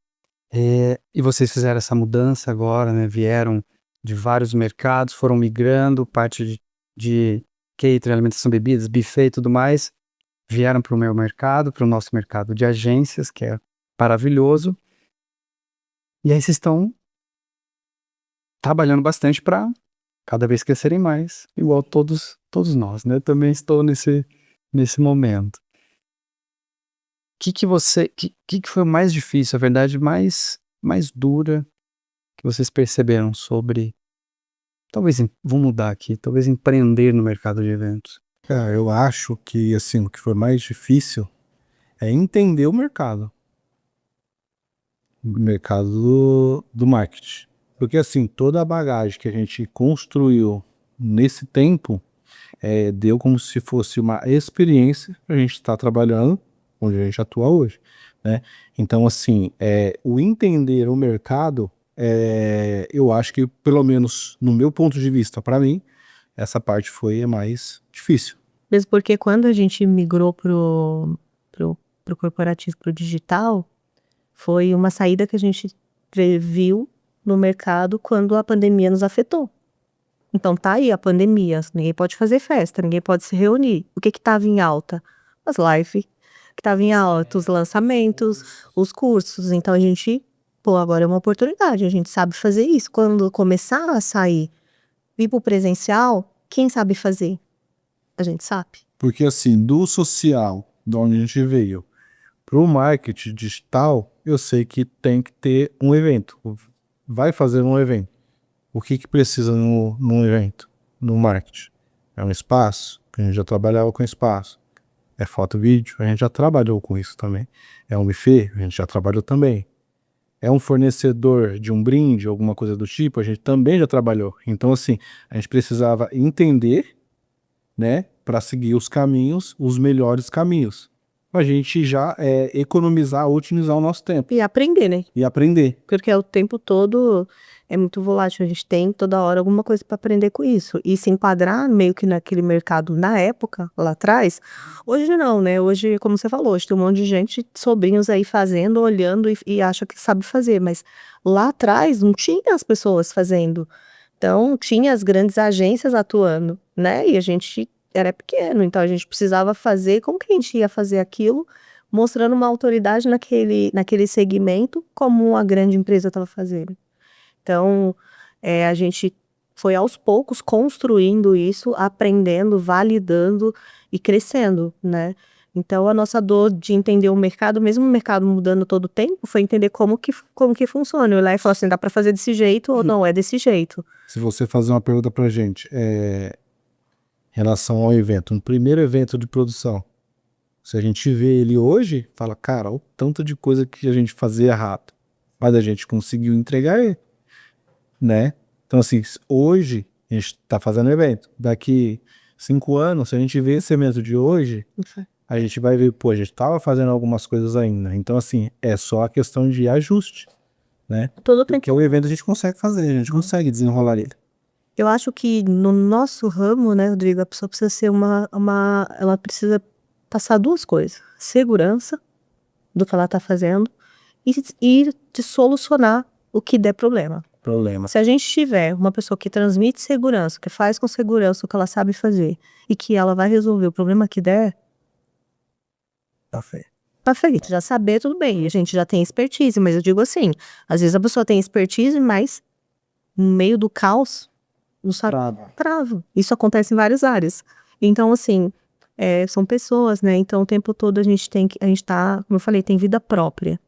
e vocês fizeram essa mudança agora, né? Vieram de vários mercados, foram migrando, parte de catering, alimentação, bebidas, buffet e tudo mais. Vieram para o meu mercado, para o nosso mercado de agências, que é maravilhoso. E aí vocês estão trabalhando bastante para cada vez crescerem mais, igual todos nós, né? Também estou nesse momento. O que foi mais difícil, a verdade mais dura que vocês perceberam sobre, talvez, vamos mudar aqui, talvez empreender no mercado de eventos? Eu acho que, assim, o que foi mais difícil é entender o mercado. O mercado do marketing. Porque, assim, toda a bagagem que a gente construiu nesse tempo deu como se fosse uma experiência para a gente estar trabalhando onde a gente atua hoje, né? Então, assim, o entender o mercado, eu acho que, pelo menos no meu ponto de vista, para mim, essa parte foi a mais difícil. Mesmo porque quando a gente migrou pro corporativo, pro digital, foi uma saída que a gente viu no mercado quando a pandemia nos afetou. Então tá aí a pandemia, ninguém pode fazer festa, ninguém pode se reunir. O que estava em alta? As lives, que estava em alta, os lançamentos, os cursos. Então a gente, agora é uma oportunidade, a gente sabe fazer isso. Quando começar a sair, vir pro presencial, quem sabe fazer? A gente sabe. Porque, assim, do social de onde a gente veio. Para o marketing digital, eu sei que tem que ter um evento. Vai fazer um evento. O que precisa num evento, no marketing? É um espaço, que a gente já trabalhava com espaço. É foto e vídeo, a gente já trabalhou com isso também. É um buffet, a gente já trabalhou também. É um fornecedor de um brinde, alguma coisa do tipo, a gente também já trabalhou. Então, assim, a gente precisava entender, né, para seguir os caminhos, os melhores caminhos. A gente já economizar, otimizar o nosso tempo E aprender, né? e aprender. Porque o tempo todo é muito volátil, a gente tem toda hora alguma coisa para aprender com isso. E se enquadrar meio que naquele mercado na época, lá atrás, hoje não, né? Hoje, como você falou, hoje tem um monte de gente, sobrinhos aí fazendo, olhando e acha que sabe fazer, mas lá atrás não tinha as pessoas fazendo. Então, tinha as grandes agências atuando, né? E a gente era pequeno, então a gente precisava fazer, como que a gente ia fazer aquilo, mostrando uma autoridade naquele segmento, como uma grande empresa estava fazendo. Então, a gente foi aos poucos construindo isso, aprendendo, validando e crescendo, né? Então, a nossa dor de entender o mercado, mesmo o mercado mudando todo o tempo, foi entender como que funciona. Eu lá e falar assim, dá para fazer desse jeito ou não é desse jeito. Se você fazer uma pergunta pra gente, em relação ao evento, no primeiro evento de produção, se a gente vê ele hoje, fala, cara, o tanto de coisa que a gente fazia errado, mas a gente conseguiu entregar ele, né? Então, assim, hoje a gente tá fazendo evento. Daqui 5 anos, se a gente vê esse evento de hoje, a gente vai ver, pô, a gente tava fazendo algumas coisas ainda. Então, assim, é só a questão de ajuste, né? Todo tempo. Porque o evento a gente consegue fazer, a gente consegue desenrolar ele. Eu acho que no nosso ramo, né, Rodrigo, a pessoa precisa ser ela precisa passar duas coisas: segurança do que ela está fazendo e de solucionar o que der problema. Se a gente tiver uma pessoa que transmite segurança, que faz com segurança o que ela sabe fazer e que ela vai resolver o problema que der, Tá feio. tá feito. Já saber, tudo bem, a gente já tem expertise, mas eu digo assim, às vezes a pessoa tem expertise, mas no meio do caos, não sabe. Trava. Isso acontece em várias áreas. Então, assim, são pessoas, né? Então, o tempo todo a gente tá, como eu falei, tem vida própria.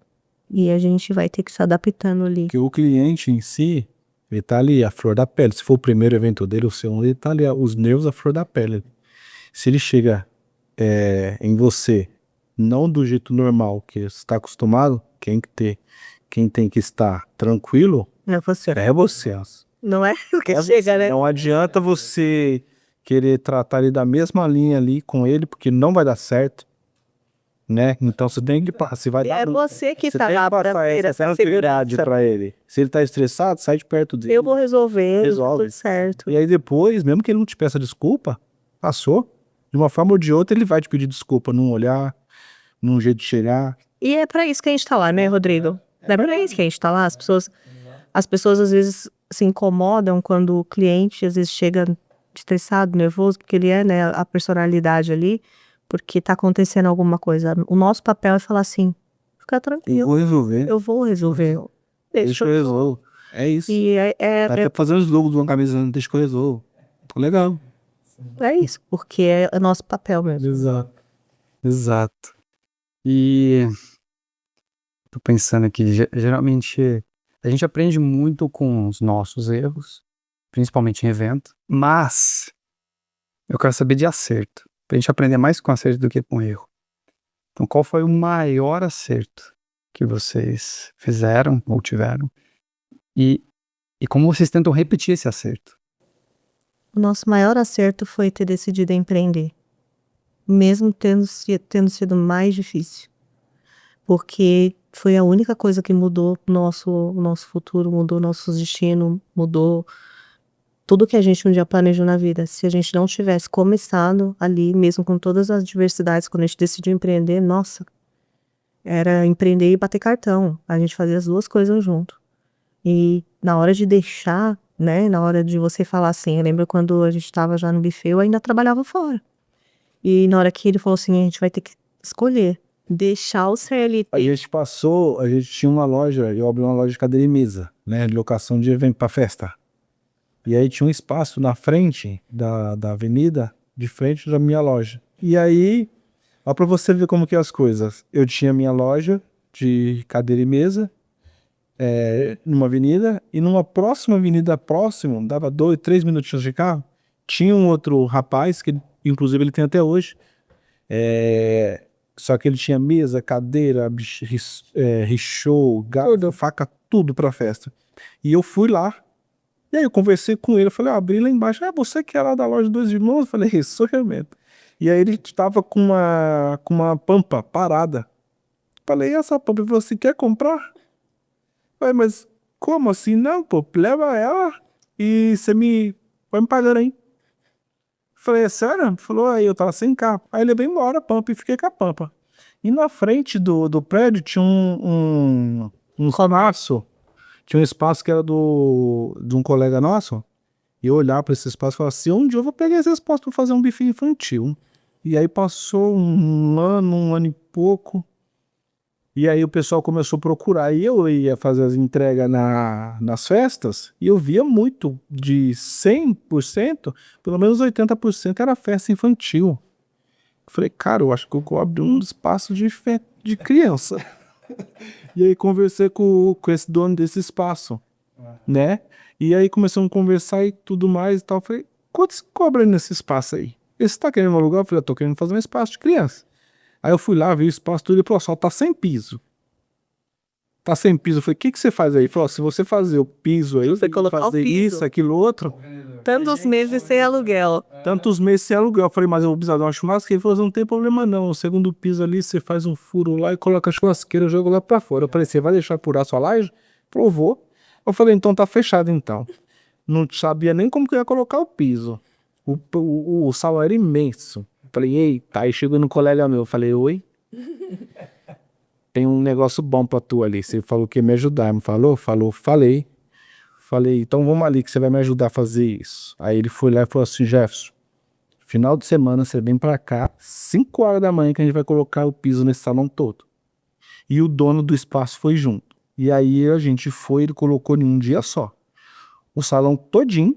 E a gente vai ter que se adaptando ali. Porque o cliente em si, ele tá ali, a flor da pele. Se for o primeiro evento dele, o segundo, ele tá ali, os nervos, a flor da pele. Se ele chega em você, não do jeito normal, que você está acostumado, quem tem que estar tranquilo É você. é você. Não é o que chega, né? Não adianta você querer tratar ele da mesma linha ali com ele, porque não vai dar certo, né? Então você tem que passar, se vai dar, É você que você tá tem lá que pra passar ter essa essa tranquilidade segurança. pra ele. Se ele tá estressado, sai de perto dele. Eu vou resolver, Resolve. tudo certo. E aí depois, mesmo que ele não te peça desculpa, passou. De uma forma ou de outra, ele vai te pedir desculpa num olhar, num jeito de cheirar. E é pra isso que a gente tá lá, né, Rodrigo? É pra isso que a gente tá lá. As pessoas às vezes se incomodam quando o cliente às vezes chega estressado, nervoso, porque ele né, a personalidade ali, porque tá acontecendo alguma coisa. O nosso papel é falar assim, fica tranquilo, resolver. eu vou resolver. Deixa eu resolvo. É isso. E Até fazer os logos de uma camisa, deixa que eu resolvo. Tô legal. é isso, porque é nosso papel mesmo. Exato. Exato. E tô pensando aqui, geralmente a gente aprende muito com os nossos erros, principalmente em evento, mas eu quero saber de acerto, pra gente aprender mais com acerto do que com erro. Então, qual foi o maior acerto que vocês fizeram ou tiveram? E como vocês tentam repetir esse acerto? O nosso maior acerto foi ter decidido empreender, mesmo tendo sido mais difícil, porque foi a única coisa que mudou o nosso futuro, mudou nosso destino, mudou tudo que a gente um dia planejou na vida. Se a gente não tivesse começado ali, mesmo com todas as diversidades, quando a gente decidiu empreender, nossa, era empreender e bater cartão. A gente fazia as duas coisas junto. E na hora de deixar, né, na hora de você falar assim, eu lembro quando a gente estava já no buffet, eu ainda trabalhava fora. E na hora que ele falou assim, a gente vai ter que escolher, deixar o CLT. A gente tinha uma loja, eu abri uma loja de cadeira e mesa, né, de locação de evento pra festa. E aí tinha um espaço na frente da avenida, de frente da minha loja. E aí Ó, pra você ver como que é as coisas. Eu tinha minha loja de cadeira e mesa, numa avenida, e numa próxima avenida próximo, dava 2, 3 minutinhos de carro, tinha um outro rapaz, que inclusive ele tem até hoje, só que ele tinha mesa, cadeira, richô, garfo, faca, tudo pra festa. E eu fui lá, e aí eu conversei com ele, eu falei, abri lá embaixo, você que é lá da loja dos irmãos? Eu falei, sou eu mesmo. E aí ele tava com uma pampa parada. Falei, e essa pampa você quer comprar? Falei, mas como assim? Não, pô, leva ela e você vai me pagando aí. Falei, é sério? Falou, aí eu tava sem carro. Aí ele levei embora a pampa e fiquei com a pampa. E na frente do prédio tinha um espaço. Tinha um espaço que era de um colega nosso. E eu olhava pra esse espaço e falava assim, onde eu vou pegar esse espaço pra fazer um buffet infantil? E aí passou um ano e pouco. E aí o pessoal começou a procurar. E eu ia fazer as entregas nas festas. E eu via muito, de 100%, pelo menos 80% era festa infantil. Eu falei, cara, eu acho que eu vou abrir um espaço de criança. E aí conversei com esse dono desse espaço, né? E aí começamos a conversar e tudo mais e tal. Eu falei, quanto você cobra nesse espaço aí? Você tá querendo alugar? Eu falei, eu tô querendo fazer um espaço de criança. Aí eu fui lá, vi o espaço, tudo, e ele falou, só tá sem piso. Tá sem piso. Eu falei, o que você faz aí? Ele falou, se você fazer o piso aí, Você colocar fazer o piso. isso, aquilo, outro, Tantos meses sem aluguel. tantos meses sem aluguel. Eu falei, mas eu vou precisar de uma churrasqueira. Ele falou, não tem problema não. O segundo piso ali, você faz um furo lá e coloca a churrasqueira, joga lá pra fora. Eu falei, você vai deixar furar a sua laje? Provou. Eu falei, então tá fechado então. Não sabia nem como que eu ia colocar o piso. O sal era imenso. Eu falei, eita. Aí chegou no colega meu, eu falei, oi? Tem um negócio bom pra tu ali. Você falou que ia me ajudar. Me falou? Falou, falei. Falei, então vamos ali que você vai me ajudar a fazer isso. Aí ele foi lá e falou assim, Jefferson, final de semana você vem pra cá, 5 horas da manhã que a gente vai colocar o piso nesse salão todo. E o dono do espaço foi junto. E aí a gente foi, ele colocou em um dia só. O salão todinho,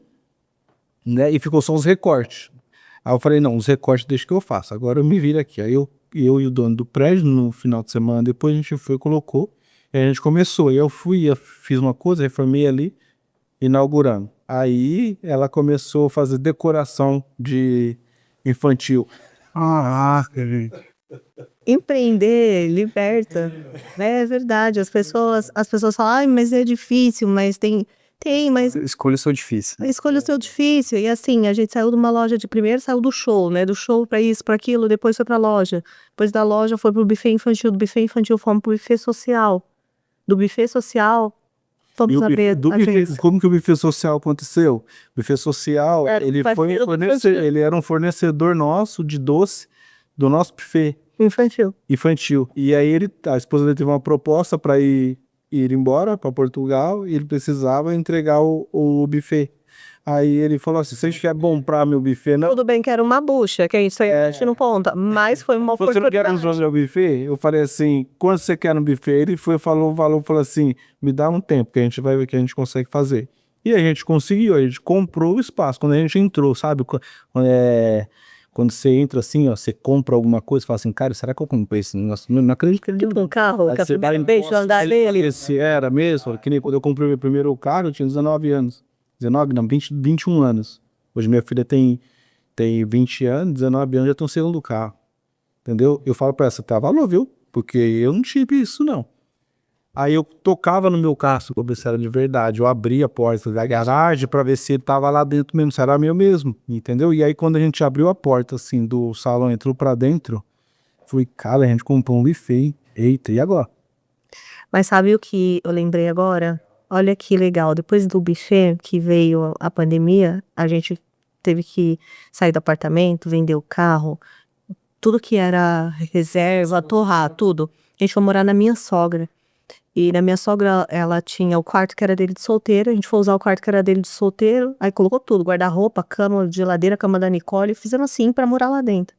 né? E ficou só os recortes. Aí eu falei, não, os recortes deixa que eu faço. Agora eu me viro aqui. Aí eu e o dono do prédio, no final de semana, depois a gente foi e colocou. E a gente começou. E eu fiz uma coisa, reformei ali, inaugurando. Aí ela começou a fazer decoração de infantil. Gente. Empreender liberta, né? É verdade. As pessoas falam, ai, mas é difícil, mas mas Escolhas são difíceis. a escolha seu difícil. E assim, a gente saiu de uma loja de primeiro, saiu do show, né? Do show pra isso, pra aquilo, depois foi pra loja. Depois da loja foi pro buffet infantil, do buffet infantil fomos pro buffet social. Do buffet social, E fomos o abrir buffet, a agência. como que o buffet social aconteceu? O buffet social, Era ele parceiro do infantil. ele era um fornecedor nosso de doce do nosso buffet Infantil. infantil. E aí a esposa dele teve uma proposta para ir embora para Portugal e ele precisava entregar o buffet. Aí ele falou assim, vocês querem comprar meu buffet? Não. Tudo bem que era uma bucha, que isso aí a gente não conta, mas foi uma Você não quer oportunidade. nos fazer o buffet? Eu falei assim, quanto você quer no buffet? Ele falou o valor, falou assim, me dá um tempo que a gente vai ver o que a gente consegue fazer. E a gente conseguiu, a gente comprou o espaço. Quando a gente entrou, sabe? Quando você entra assim, ó, você compra alguma coisa, fala assim, cara, será que eu comprei esse negócio? Não acredito que ele Tipo um carro, Aí que a você vai primeira em vez de posse, andar nele. esse era mesmo, que nem quando eu comprei meu primeiro carro, eu tinha 19 anos. 19, não, 21 anos. Hoje minha filha tem 20 anos, 19 anos, já tem um segundo carro. Entendeu? Eu falo pra ela, você tá valor, viu? Porque eu não tive isso, não. Aí eu tocava no meu carro pra ver se era de verdade. Eu abria a porta da garagem pra ver se ele tava lá dentro mesmo, se era meu mesmo, entendeu? E aí quando a gente abriu a porta, assim, do salão, entrou pra dentro, falei, cara, a gente comprou um buffet. Eita, e agora? Mas sabe o que eu lembrei agora? Olha que legal, depois do buffet que veio a pandemia, a gente teve que sair do apartamento, vender o carro, tudo que era reserva, torrar, tudo. A gente foi morar na minha sogra. E na minha sogra, ela tinha o quarto que era dele de solteiro, a gente foi usar o quarto que era dele de solteiro, aí colocou tudo, guarda-roupa, cama, geladeira, cama da Nicole, fizemos assim pra morar lá dentro.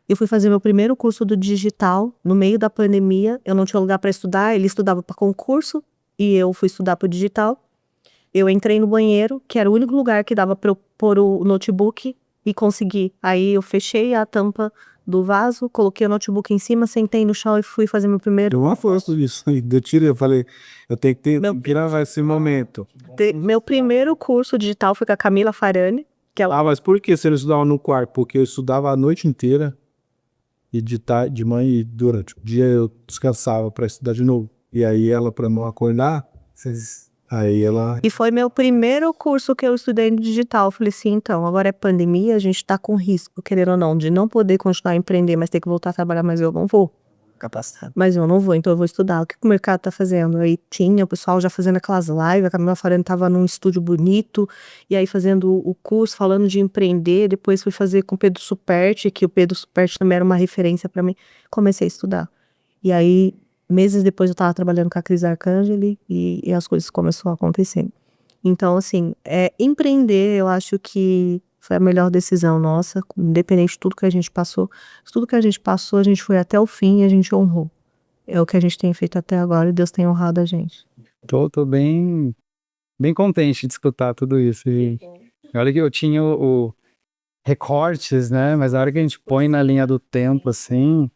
Eu fui fazer meu primeiro curso do digital, no meio da pandemia, eu não tinha lugar pra estudar, ele estudava pra concurso, e eu fui estudar pro digital. Eu entrei no banheiro, que era o único lugar que dava pra eu pôr o notebook e consegui. Aí eu fechei a tampa do vaso, coloquei o notebook em cima, sentei no chão e fui fazer meu primeiro. Deu uma força disso. Eu tirei, eu falei, eu tenho que gravar esse momento. Meu primeiro curso digital foi com a Camila Farani, que ela... Ah, mas por que você não estudava no quarto? Porque eu estudava a noite inteira e de tarde, de manhã e durante o dia eu descansava para estudar de novo. E aí ela, para não acordar, aí ela... E foi meu primeiro curso que eu estudei no digital. Eu falei assim, então, agora é pandemia, a gente tá com risco, querendo ou não, de não poder continuar a empreender, mas ter que voltar a trabalhar, mas eu não vou. Capacitado. Mas eu não vou, então eu vou estudar. O que o mercado tá fazendo? Aí tinha o pessoal já fazendo aquelas lives, a Camila Farani tava num estúdio bonito, e aí fazendo o curso, falando de empreender, depois fui fazer com o Pedro Superti, que o Pedro Superti também era uma referência pra mim. Comecei a estudar. E aí, meses depois eu tava trabalhando com a Cris Arcangeli, e as coisas começaram a acontecer. Então, assim, empreender, eu acho que foi a melhor decisão nossa, independente de tudo que a gente passou. Tudo que a gente passou, a gente foi até o fim e a gente honrou. É o que a gente tem feito até agora e Deus tem honrado a gente. Tô bem contente de escutar tudo isso, gente. Olha que eu tinha o recortes, né? Mas a hora que a gente põe na linha do tempo, assim,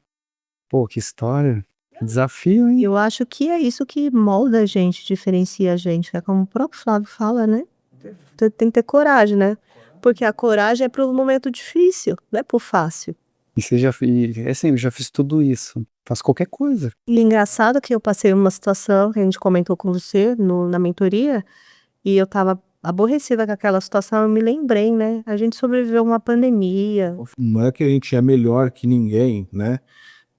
pô, que história. Que desafio, hein? Eu acho que é isso que molda a gente, diferencia a gente. É como o próprio Flávio fala, né? Tem que ter coragem, né? Porque a coragem é pro momento difícil, não é pro fácil. Assim, eu já fiz tudo isso. Faço qualquer coisa. E engraçado que eu passei uma situação que a gente comentou com você na mentoria, e eu tava aborrecida com aquela situação, eu me lembrei, né? A gente sobreviveu a uma pandemia. Não é que a gente é melhor que ninguém, né?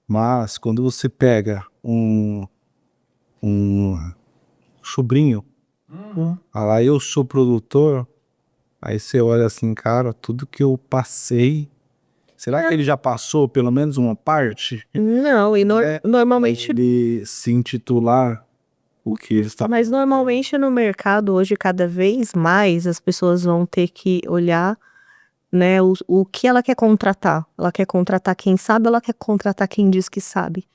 Mas quando você pega um sobrinho, lá eu sou produtor, aí você olha assim, cara, tudo que eu passei, será que ele já passou pelo menos uma parte? Não, e normalmente... Ele se intitular o que ele está... Mas normalmente no mercado hoje, cada vez mais, as pessoas vão ter que olhar, né, o que ela quer contratar. Ela quer contratar quem sabe, ela quer contratar quem diz que sabe.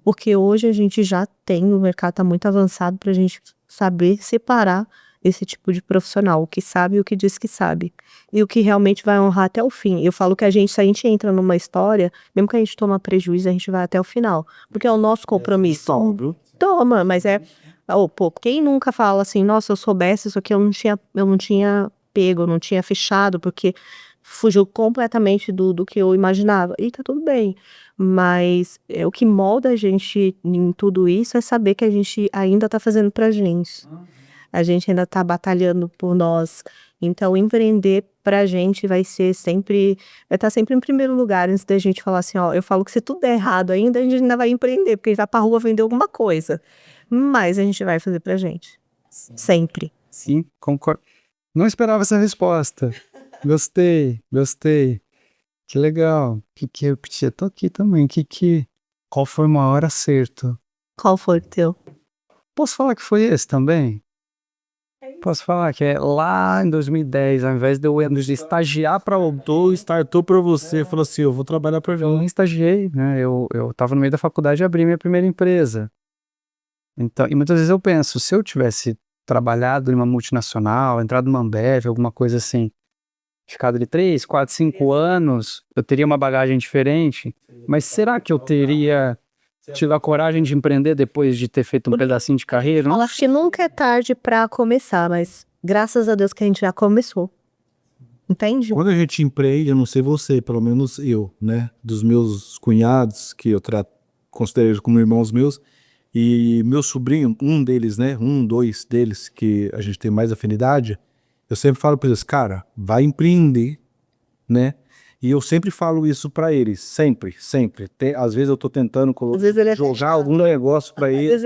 Porque hoje a gente já tem, o mercado está muito avançado para a gente saber separar esse tipo de profissional, o que sabe e o que diz que sabe. E o que realmente vai honrar até o fim. Eu falo que se a gente entra numa história, mesmo que a gente toma prejuízo, a gente vai até o final. Porque é o nosso compromisso. Toma, mas pô, quem nunca fala assim, nossa, eu soubesse isso aqui, eu não tinha pego, eu não tinha fechado, porque fugiu completamente do que eu imaginava. E tá tudo bem. Mas o que molda a gente em tudo isso é saber que a gente ainda tá fazendo pra gente. A gente ainda tá batalhando por nós. Então, empreender pra gente vai estar sempre em primeiro lugar, antes da gente falar assim, ó, eu falo que se tudo der errado ainda, a gente ainda vai empreender, porque a gente vai pra rua vender alguma coisa. Mas a gente vai fazer pra gente. Sempre. Sim, concordo. Não esperava essa resposta. Gostei. Que legal. Eu tô aqui também. Qual foi o maior acerto? Qual foi o teu? Posso falar que foi esse também? Posso falar que é lá em 2010, ao invés de eu estagiar para Startou pra você, falou assim, eu vou trabalhar pra eu ver. não estagiei, né? Eu tava no meio da faculdade e abri minha primeira empresa. Então, e muitas vezes eu penso, se eu tivesse trabalhado em uma multinacional, entrado numa Ambev, alguma coisa assim, ficado de 3, 4, 5 anos, eu teria uma bagagem diferente. Mas será que eu teria tido a coragem de empreender depois de ter feito um pedacinho de carreira? Eu acho que nunca é tarde pra começar, mas graças a Deus que a gente já começou. Entende? Quando a gente empreende, eu não sei você, pelo menos eu, né? Dos meus cunhados, que eu considero eles como irmãos meus, e meu sobrinho, um deles, né? Dois deles, que a gente tem mais afinidade, eu sempre falo para eles, cara, vai empreender, né? E eu sempre falo isso para eles, sempre. Às vezes eu tô tentando jogar algum negócio para eles,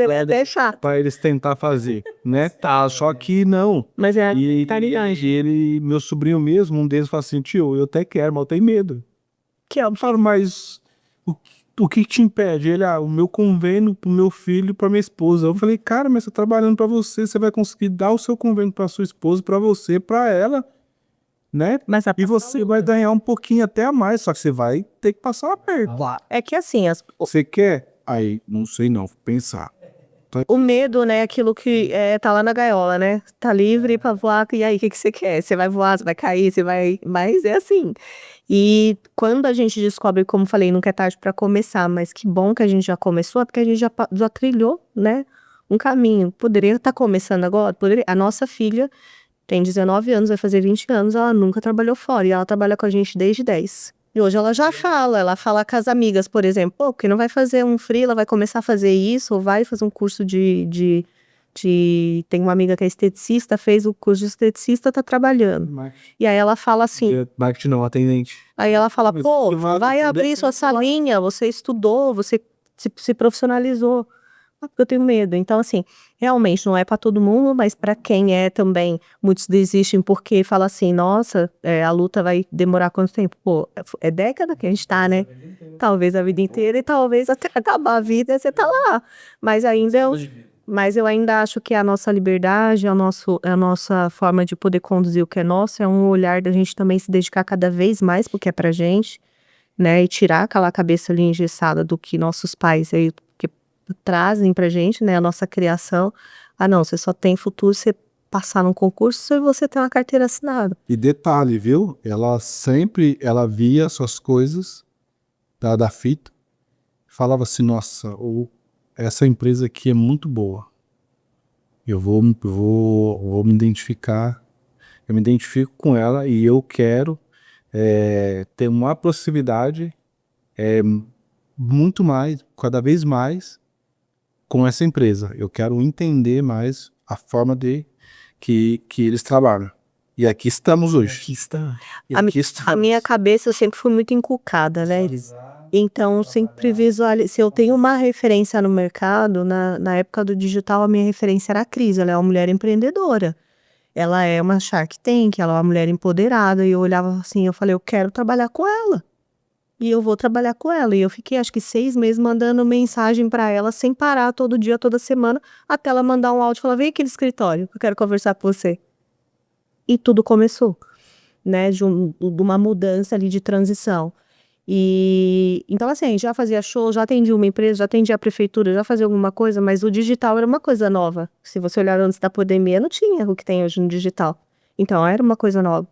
para eles tentar fazer, né? Tá, só que não. Mas E meu sobrinho mesmo, um deles fala assim, tio, eu até quero, mas eu tenho medo. Eu falo, mas o que te impede? Ele, o meu convênio pro meu filho e pra minha esposa. Eu falei, cara, mas você tá trabalhando pra você, você vai conseguir dar o seu convênio pra sua esposa, pra você, pra ela, né? E você vai ganhar um pouquinho até a mais, só que você vai ter que passar um aperto. É que assim, Você quer? Aí, não sei não, pensar. O medo, né, aquilo que tá lá na gaiola, né? Tá livre pra voar, e aí, o que que você quer? Você vai voar, você vai cair, você vai. Mas é assim. E quando a gente descobre, como falei, nunca é tarde pra começar, mas que bom que a gente já começou, é porque a gente já trilhou, né, um caminho. Poderia estar começando agora? Poderia. A nossa filha tem 19 anos, vai fazer 20 anos, ela nunca trabalhou fora, e ela trabalha com a gente desde 10. E hoje ela já fala, ela fala com as amigas, por exemplo, pô, porque não vai fazer um freela, vai começar a fazer isso, ou vai fazer um curso Tem uma amiga que é esteticista, fez o curso de esteticista, tá trabalhando. E aí ela fala assim, Marketing não, atendente. aí ela fala, pô, vai abrir sua salinha, você estudou, você se profissionalizou. Ah, porque eu tenho medo. Então, assim, realmente não é para todo mundo, mas para quem é também, muitos desistem porque fala assim, nossa, a luta vai demorar quanto tempo? Pô, é década que a gente tá, né? Talvez a vida inteira e talvez até acabar a vida você tá lá. Mas ainda mas eu ainda acho que a nossa liberdade, a nossa forma de poder conduzir o que é nosso, é um olhar da gente também se dedicar cada vez mais porque é pra gente, né? E tirar aquela cabeça ali engessada do que nossos pais aí trazem pra gente, né, a nossa criação. Ah, não, você só tem futuro se você passar num concurso e você ter uma carteira assinada. E detalhe, viu? Ela via suas coisas da fita, falava assim, nossa, essa empresa aqui é muito boa. Eu vou me identificar, eu me identifico com ela e eu quero ter uma proximidade muito mais, cada vez mais com essa empresa. Eu quero entender mais a forma que eles trabalham. E aqui estamos hoje. A minha cabeça eu sempre fui muito encucada, né? Então, sempre visualizo. Se eu tenho uma referência no mercado, na época do digital, a minha referência era a Cris. Ela é uma mulher empreendedora. Ela é uma Shark Tank, ela é uma mulher empoderada. E eu olhava assim, eu falei, eu quero trabalhar com ela. E eu vou trabalhar com ela. E eu fiquei, acho que 6 meses mandando mensagem pra ela, sem parar, todo dia, toda semana, até ela mandar um áudio e falar, vem aqui no escritório, que eu quero conversar com você. E tudo começou, né, de uma mudança ali de transição. E então assim, já fazia show, já atendia uma empresa, já atendia a prefeitura, já fazia alguma coisa, mas o digital era uma coisa nova. Se você olhar antes da pandemia, não tinha o que tem hoje no digital. Então era uma coisa nova.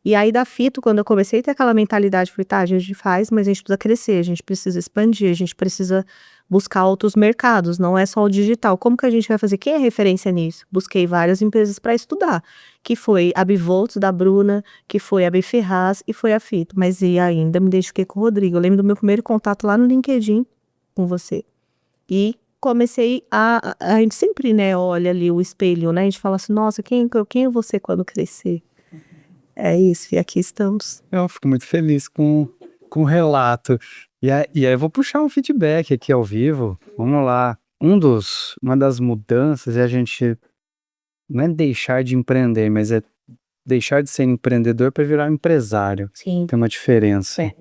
E aí da Fito, quando eu comecei a ter aquela mentalidade, falei, tá, a gente faz, mas a gente precisa crescer, a gente precisa expandir, a gente precisa buscar outros mercados, não é só o digital. Como que a gente vai fazer? Quem é referência nisso? Busquei várias empresas para estudar, que foi a Bivolts da Bruna, que foi a B Ferraz e foi a Fito. Mas e ainda me identifiquei com o Rodrigo. Eu lembro do meu primeiro contato lá no LinkedIn com você. E comecei a gente sempre, né, olha ali o espelho, né? A gente fala assim, nossa, quem é você quando crescer? É isso, e aqui estamos. Eu fico muito feliz com o relato. E aí eu vou puxar um feedback aqui ao vivo. Vamos lá. Uma das mudanças é a gente não é deixar de empreender, mas é deixar de ser empreendedor para virar empresário. Sim. Tem uma diferença. É.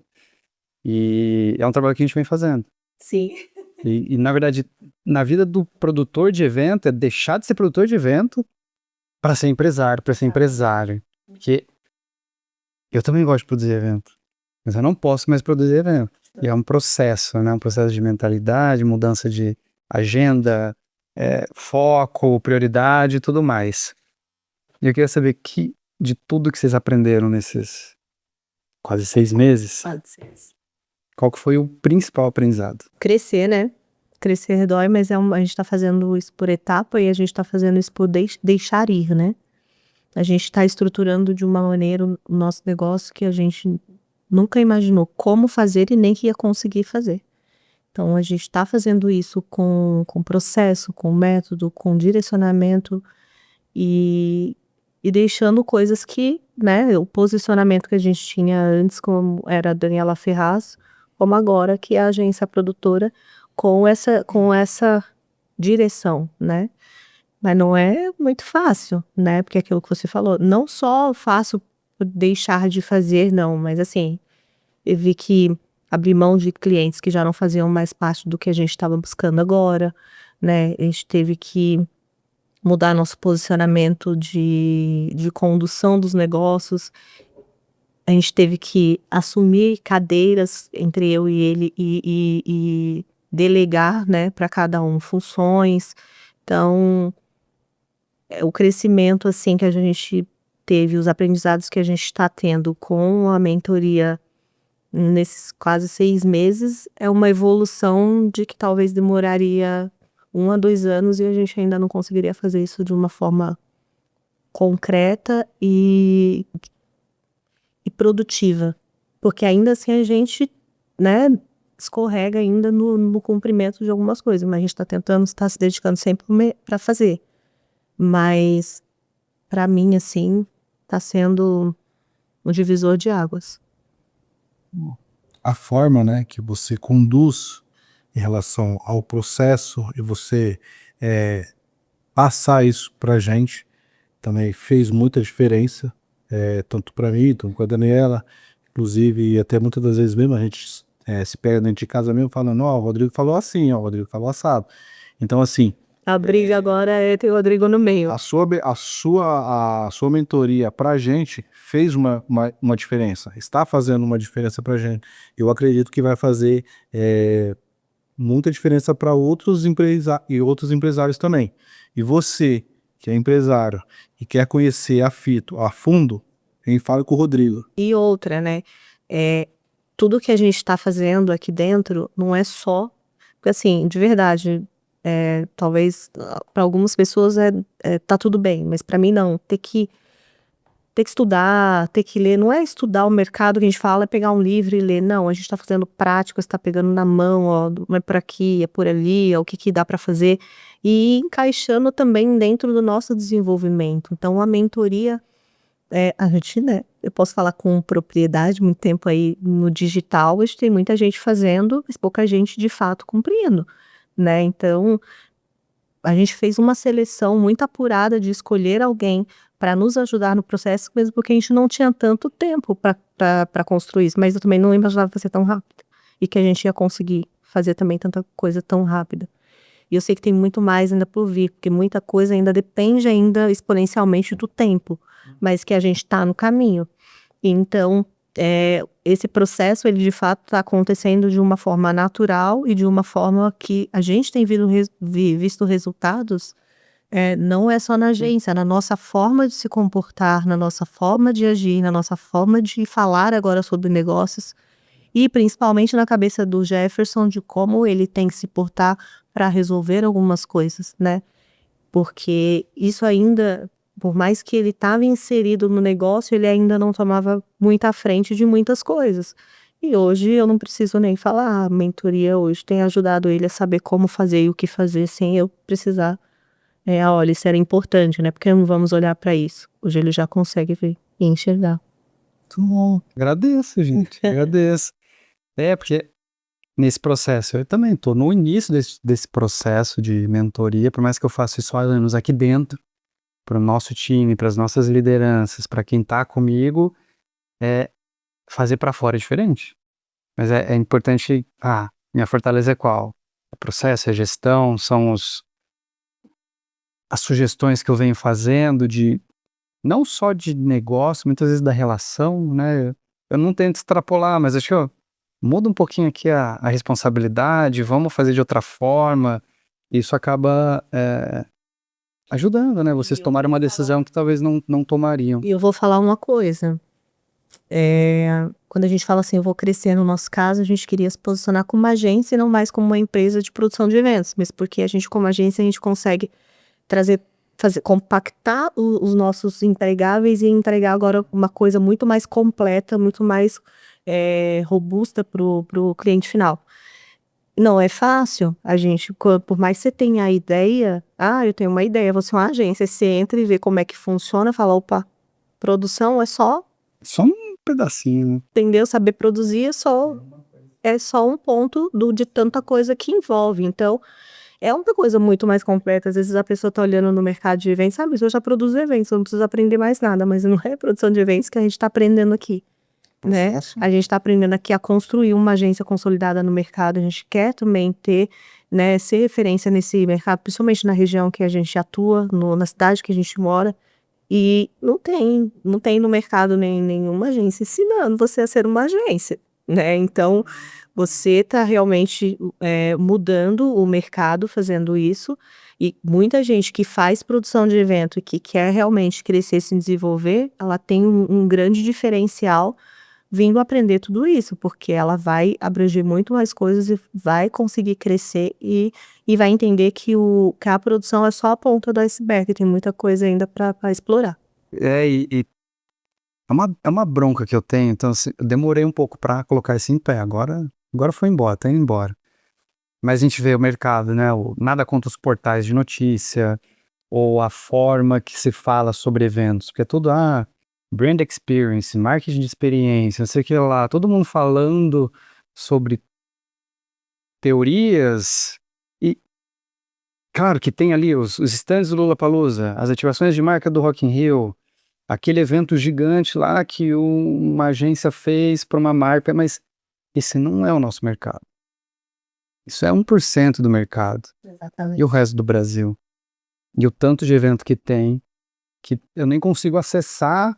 E é um trabalho que a gente vem fazendo. Sim. E na verdade, na vida do produtor de evento, é deixar de ser produtor de evento para ser empresário, Porque eu também gosto de produzir evento, mas eu não posso mais produzir evento. E é um processo, né? Um processo de mentalidade, mudança de agenda, foco, prioridade e tudo mais. E eu queria saber de tudo que vocês aprenderam nesses quase 6 meses, Pode ser. qual que foi o principal aprendizado? Crescer, né? Crescer dói, mas a gente tá fazendo isso por etapa e a gente tá fazendo isso por deixar ir, né? A gente tá estruturando de uma maneira o nosso negócio que a gente nunca imaginou como fazer e nem que ia conseguir fazer. Então, a gente tá fazendo isso com processo, com método, com direcionamento e deixando coisas que, né, o posicionamento que a gente tinha antes, como era a Daniela Ferraz, como agora que é a agência produtora com essa direção, né? Mas não é muito fácil, né? Porque aquilo que você falou, não só faço por deixar de fazer, não, mas assim, eu vi que abrir mão de clientes que já não faziam mais parte do que a gente estava buscando agora, né? A gente teve que mudar nosso posicionamento de condução dos negócios. A gente teve que assumir cadeiras entre eu e ele e delegar, né, para cada um funções. Então, o crescimento assim que a gente teve, os aprendizados que a gente está tendo com a mentoria nesses quase 6 meses, é uma evolução de que talvez demoraria 1 a 2 anos e a gente ainda não conseguiria fazer isso de uma forma concreta e produtiva. Porque ainda assim a gente, né, escorrega ainda no cumprimento de algumas coisas, mas a gente está tentando, está se dedicando sempre para fazer. Mas, para mim, assim, está sendo um divisor de águas. A forma, né, que você conduz em relação ao processo e você passar isso pra gente também fez muita diferença, tanto para mim, tanto com a Daniela, inclusive, e até muitas das vezes mesmo a gente se pega dentro de casa mesmo falando, ó, o Rodrigo falou assim, ó, o Rodrigo falou assado. Então, assim, A briga agora é ter o Rodrigo no meio. a sua mentoria pra gente fez uma diferença, está fazendo uma diferença pra gente. Eu acredito que vai fazer muita diferença para outros empresários também. E você, que é empresário e quer conhecer a Fito a fundo, fale com o Rodrigo. E outra, né, tudo que a gente está fazendo aqui dentro não é só... Porque, assim, de verdade, talvez para algumas pessoas tá tudo bem, mas para mim não. Ter que estudar, ter que ler, não é estudar o mercado que a gente fala, é pegar um livro e ler, não, a gente está fazendo prática, está pegando na mão, ó, não é por aqui, é por ali, ó, o que dá para fazer, e encaixando também dentro do nosso desenvolvimento. Então, a mentoria, a gente, né, eu posso falar com propriedade, muito tempo aí no digital, a gente tem muita gente fazendo, mas pouca gente de fato cumprindo, né, então... A gente fez uma seleção muito apurada de escolher alguém para nos ajudar no processo, mesmo porque a gente não tinha tanto tempo para construir isso, mas eu também não imaginava que ia ser tão rápido e que a gente ia conseguir fazer também tanta coisa tão rápida. E eu sei que tem muito mais ainda por vir, porque muita coisa ainda depende ainda exponencialmente do tempo, mas que a gente está no caminho. Então, esse processo, ele de fato está acontecendo de uma forma natural e de uma forma que a gente tem visto resultados, não é só na agência, é na nossa forma de se comportar, na nossa forma de agir, na nossa forma de falar agora sobre negócios e principalmente na cabeça do Jefferson de como ele tem que se portar para resolver algumas coisas, né? Porque isso ainda... Por mais que ele estava inserido no negócio, ele ainda não tomava muita frente de muitas coisas. E hoje eu não preciso nem falar, a mentoria hoje tem ajudado ele a saber como fazer e o que fazer sem eu precisar. Olha, isso era importante, né? Porque não vamos olhar para isso. Hoje ele já consegue ver e enxergar. Muito bom. Agradeço, gente. Agradeço. Porque nesse processo, eu também estou no início desse processo de mentoria, por mais que eu faça isso há anos aqui dentro, para o nosso time, para as nossas lideranças, para quem está comigo, fazer para fora é diferente. Mas é importante, minha fortaleza é qual? O processo, a gestão, são as sugestões que eu venho fazendo, não só de negócio, muitas vezes da relação, né? Eu não tento extrapolar, mas acho que muda um pouquinho aqui a responsabilidade, vamos fazer de outra forma. Isso acaba... ajudando, né? Vocês tomarem uma decisão que talvez não tomariam. E eu vou falar uma coisa. Quando a gente fala assim, eu vou crescer, no nosso caso, a gente queria se posicionar como uma agência e não mais como uma empresa de produção de eventos. Mas porque a gente, como agência, a gente consegue compactar os nossos entregáveis e entregar agora uma coisa muito mais completa, muito mais robusta pro cliente final. Não é fácil, a gente, por mais que você tenha a ideia, eu tenho uma ideia, você é uma agência, você entra e vê como é que funciona, fala, opa, produção é só um pedacinho, né? Entendeu? Saber produzir é só um ponto de tanta coisa que envolve, então, é uma coisa muito mais completa, às vezes a pessoa tá olhando no mercado de eventos, mas eu já produzo eventos, eu não preciso aprender mais nada, mas não é a produção de eventos que a gente tá aprendendo aqui. Né? A gente está aprendendo aqui a construir uma agência consolidada no mercado, a gente quer também ter, né, ser referência nesse mercado, principalmente na região que a gente atua, na cidade que a gente mora, e não tem no mercado nenhuma agência ensinando você a ser uma agência, né? Então, você está realmente mudando o mercado fazendo isso, e muita gente que faz produção de evento e que quer realmente crescer, se desenvolver, ela tem um grande diferencial vindo aprender tudo isso, porque ela vai abranger muito mais coisas e vai conseguir crescer e vai entender que a produção é só a ponta do iceberg, tem muita coisa ainda para explorar. E é uma bronca que eu tenho, então assim, eu demorei um pouco pra colocar isso em pé, agora foi embora, tá indo embora. Mas a gente vê o mercado, né, nada contra os portais de notícia, ou a forma que se fala sobre eventos, porque é tudo, brand experience, marketing de experiência, não sei o que lá, todo mundo falando sobre teorias, e claro que tem ali os stands do Lollapalooza, as ativações de marca do Rock in Rio, aquele evento gigante lá que uma agência fez para uma marca, mas esse não é o nosso mercado. Isso é 1% do mercado. Exatamente. E o resto do Brasil? E o tanto de evento que tem, que eu nem consigo acessar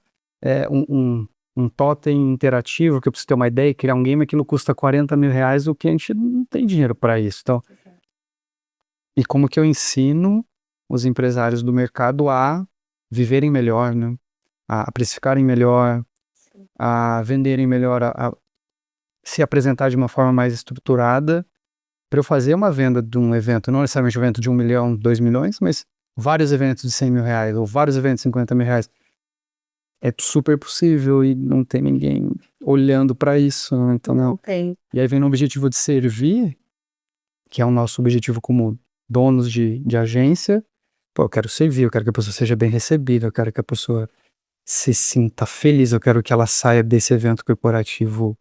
um totem interativo, que eu preciso ter uma ideia, criar um game, aquilo custa R$40 mil, o que a gente não tem dinheiro para isso. Então, e como que eu ensino os empresários do mercado a viverem melhor, né? A precificarem melhor, a venderem melhor, a se apresentar de uma forma mais estruturada, para eu fazer uma venda de um evento, não necessariamente um evento de 1 milhão, 2 milhões, mas vários eventos de 100 mil reais, ou vários eventos de 50 mil reais. É super possível e não tem ninguém olhando para isso, né? Então não. Tem. E aí vem no objetivo de servir, que é o nosso objetivo como donos de agência. Pô, eu quero servir, eu quero que a pessoa seja bem recebida, eu quero que a pessoa se sinta feliz, eu quero que ela saia desse evento corporativo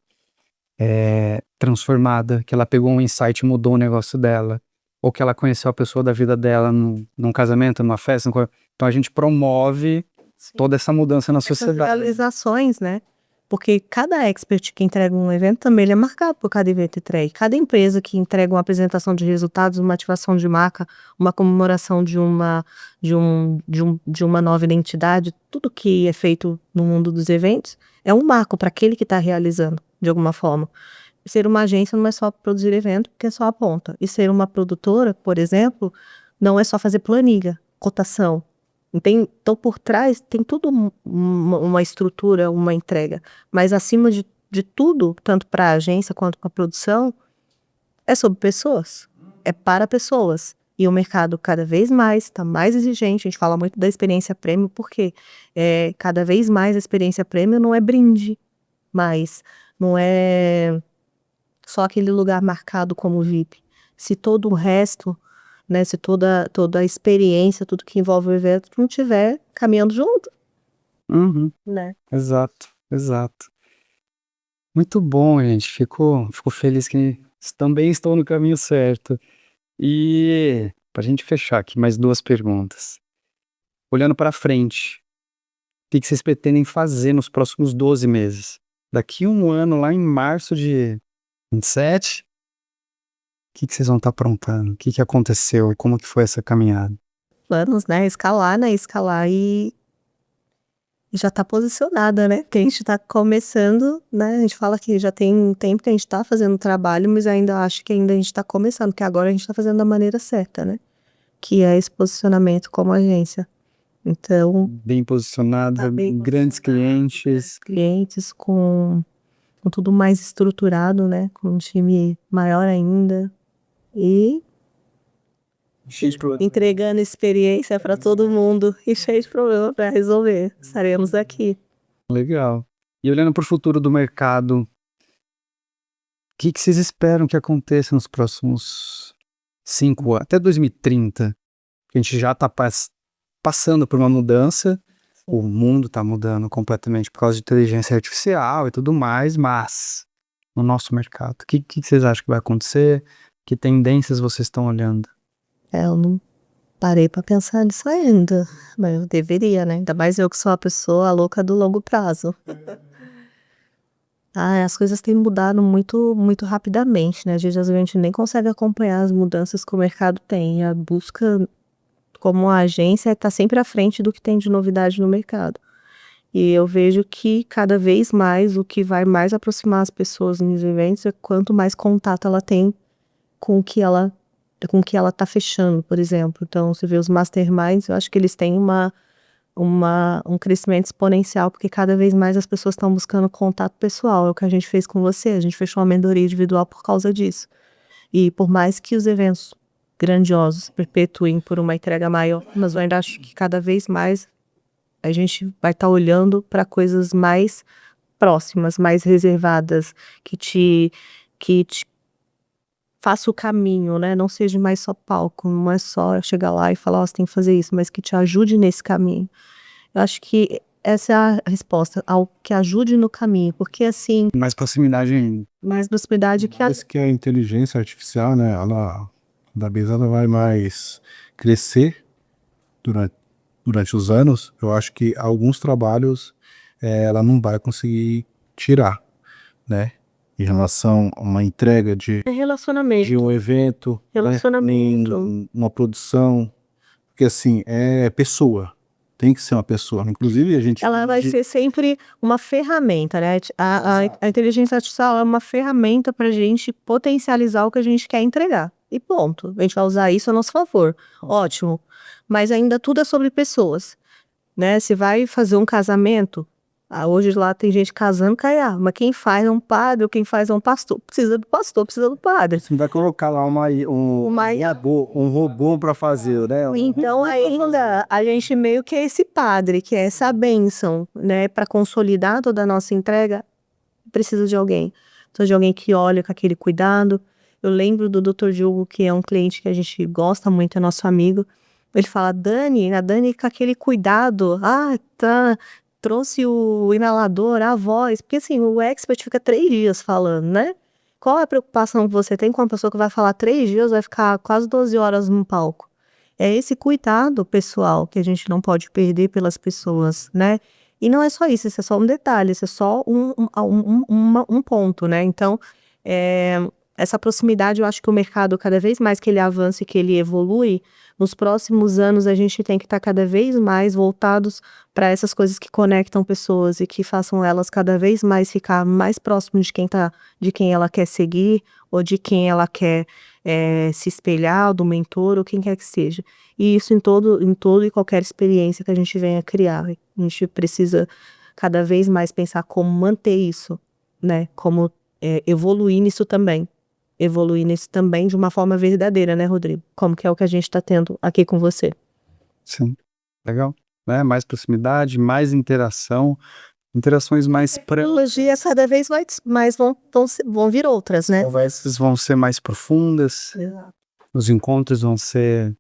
transformada, que ela pegou um insight e mudou o negócio dela, ou que ela conheceu a pessoa da vida dela num casamento, numa festa. Então a gente promove toda essa mudança na Essas sociedade. realizações, né? Porque cada expert que entrega um evento também ele é marcado por cada evento entregue. Cada empresa que entrega uma apresentação de resultados, uma ativação de marca, uma comemoração de uma nova identidade, tudo que é feito no mundo dos eventos é um marco para aquele que está realizando, de alguma forma. Ser uma agência não é só produzir evento, que é só a ponta. E ser uma produtora, por exemplo, não é só fazer planilha, cotação. Então, por trás tem tudo uma estrutura, uma entrega. Mas acima de tudo, tanto para a agência quanto para a produção, é sobre pessoas. É para pessoas. E o mercado cada vez mais está mais exigente. A gente fala muito da experiência premium, porque cada vez mais a experiência premium não é brinde, mas não é só aquele lugar marcado como VIP. Se todo o resto, né, se toda a experiência, tudo que envolve o evento não estiver caminhando junto, Uhum, né? exato. Muito bom, gente. Fico feliz que também estou no caminho certo. E pra gente fechar aqui, mais 2 perguntas. Olhando para frente, o que vocês pretendem fazer nos próximos 12 meses? Daqui 1 ano, lá em março de 27, o que vocês vão estar aprontando? O que aconteceu e como que foi essa caminhada? Planos, né? Escalar e já tá posicionada, né? Porque a gente tá começando, né? A gente fala que já tem um tempo que a gente tá fazendo trabalho, mas ainda acho que ainda a gente tá começando, porque agora a gente tá fazendo da maneira certa, né? Que é esse posicionamento como agência. Então, Bem posicionada, tá bem grandes clientes. clientes com tudo mais estruturado, né? Com um time maior ainda. E entregando experiência para todo mundo e cheio de problema para resolver. Estaremos aqui. Legal. E olhando para o futuro do mercado, o que vocês esperam que aconteça nos próximos 5 anos, até 2030? A gente já está passando por uma mudança, o mundo está mudando completamente por causa de inteligência artificial e tudo mais, mas no nosso mercado, o que vocês acham que vai acontecer? Que tendências vocês estão olhando? Eu não parei para pensar nisso ainda, mas eu deveria, né? Ainda mais eu que sou a pessoa louca do longo prazo. As coisas têm mudado muito, muito rapidamente, né? Às vezes a gente nem consegue acompanhar as mudanças que o mercado tem. E a busca como agência está sempre à frente do que tem de novidade no mercado. E eu vejo que cada vez mais o que vai mais aproximar as pessoas nos eventos é quanto mais contato ela tem com o que ela tá fechando, por exemplo. Então, você vê os masterminds, eu acho que eles têm um crescimento exponencial, porque cada vez mais as pessoas estão buscando contato pessoal. É o que a gente fez com você, a gente fechou uma mentoria individual por causa disso. E por mais que os eventos grandiosos perpetuem por uma entrega maior, mas eu ainda acho que cada vez mais a gente vai estar olhando para coisas mais próximas, mais reservadas, que te faça o caminho, né? Não seja mais só palco, não é só chegar lá e falar, ó, você tem que fazer isso, mas que te ajude nesse caminho. Eu acho que essa é a resposta, ao que ajude no caminho, porque assim, Mais proximidade ainda. mais proximidade que a... Parece que a inteligência artificial, né, ela, da vez ela vai mais crescer durante os anos. Eu acho que alguns trabalhos ela não vai conseguir tirar, né? Em relação a uma entrega de É relacionamento. um evento, né, Relacionamento. uma produção, porque assim, é pessoa, tem que ser uma pessoa. Inclusive a gente... Ela vai ser sempre uma ferramenta, né? A inteligência artificial é uma ferramenta para a gente potencializar o que a gente quer entregar. E ponto. A gente vai usar isso a nosso favor. Ótimo. Mas ainda tudo é sobre pessoas, né? Se vai fazer um casamento, hoje lá tem gente casando, mas quem faz é um padre ou quem faz é um pastor. Precisa do pastor, precisa do padre. Você vai colocar lá um robô para fazer, né? Então, ainda, a gente meio que é esse padre, que é essa bênção, né? Para consolidar toda a nossa entrega, precisa de alguém. Precisa de alguém que olha com aquele cuidado. Eu lembro do Dr. Diogo, que é um cliente que a gente gosta muito, é nosso amigo. Ele fala, a Dani com aquele cuidado. Tá, trouxe o inalador, a voz. Porque assim, o expert fica 3 dias falando, né? Qual é a preocupação que você tem com uma pessoa que vai falar 3 dias, vai ficar quase 12 horas no palco? É esse cuidado pessoal que a gente não pode perder pelas pessoas, né? E não é só isso é só um detalhe, isso é só um ponto, né? Então, essa proximidade, eu acho que o mercado, cada vez mais que ele avança e que ele evolui, nos próximos anos a gente tem que estar cada vez mais voltados para essas coisas que conectam pessoas e que façam elas cada vez mais ficar mais próximo de quem ela quer seguir ou de quem ela quer se espelhar, do mentor ou quem quer que seja. E isso em todo e qualquer experiência que a gente venha criar. A gente precisa cada vez mais pensar como manter isso, né? Como evoluir nisso também. Evoluir nisso também de uma forma verdadeira, né, Rodrigo? Como que é o que a gente está tendo aqui com você. Sim, legal. Né? Mais proximidade, mais interação, interações mais Tecnologias cada vez mais vão vir outras, né? conversas vão ser mais profundas, Exato. os encontros vão ser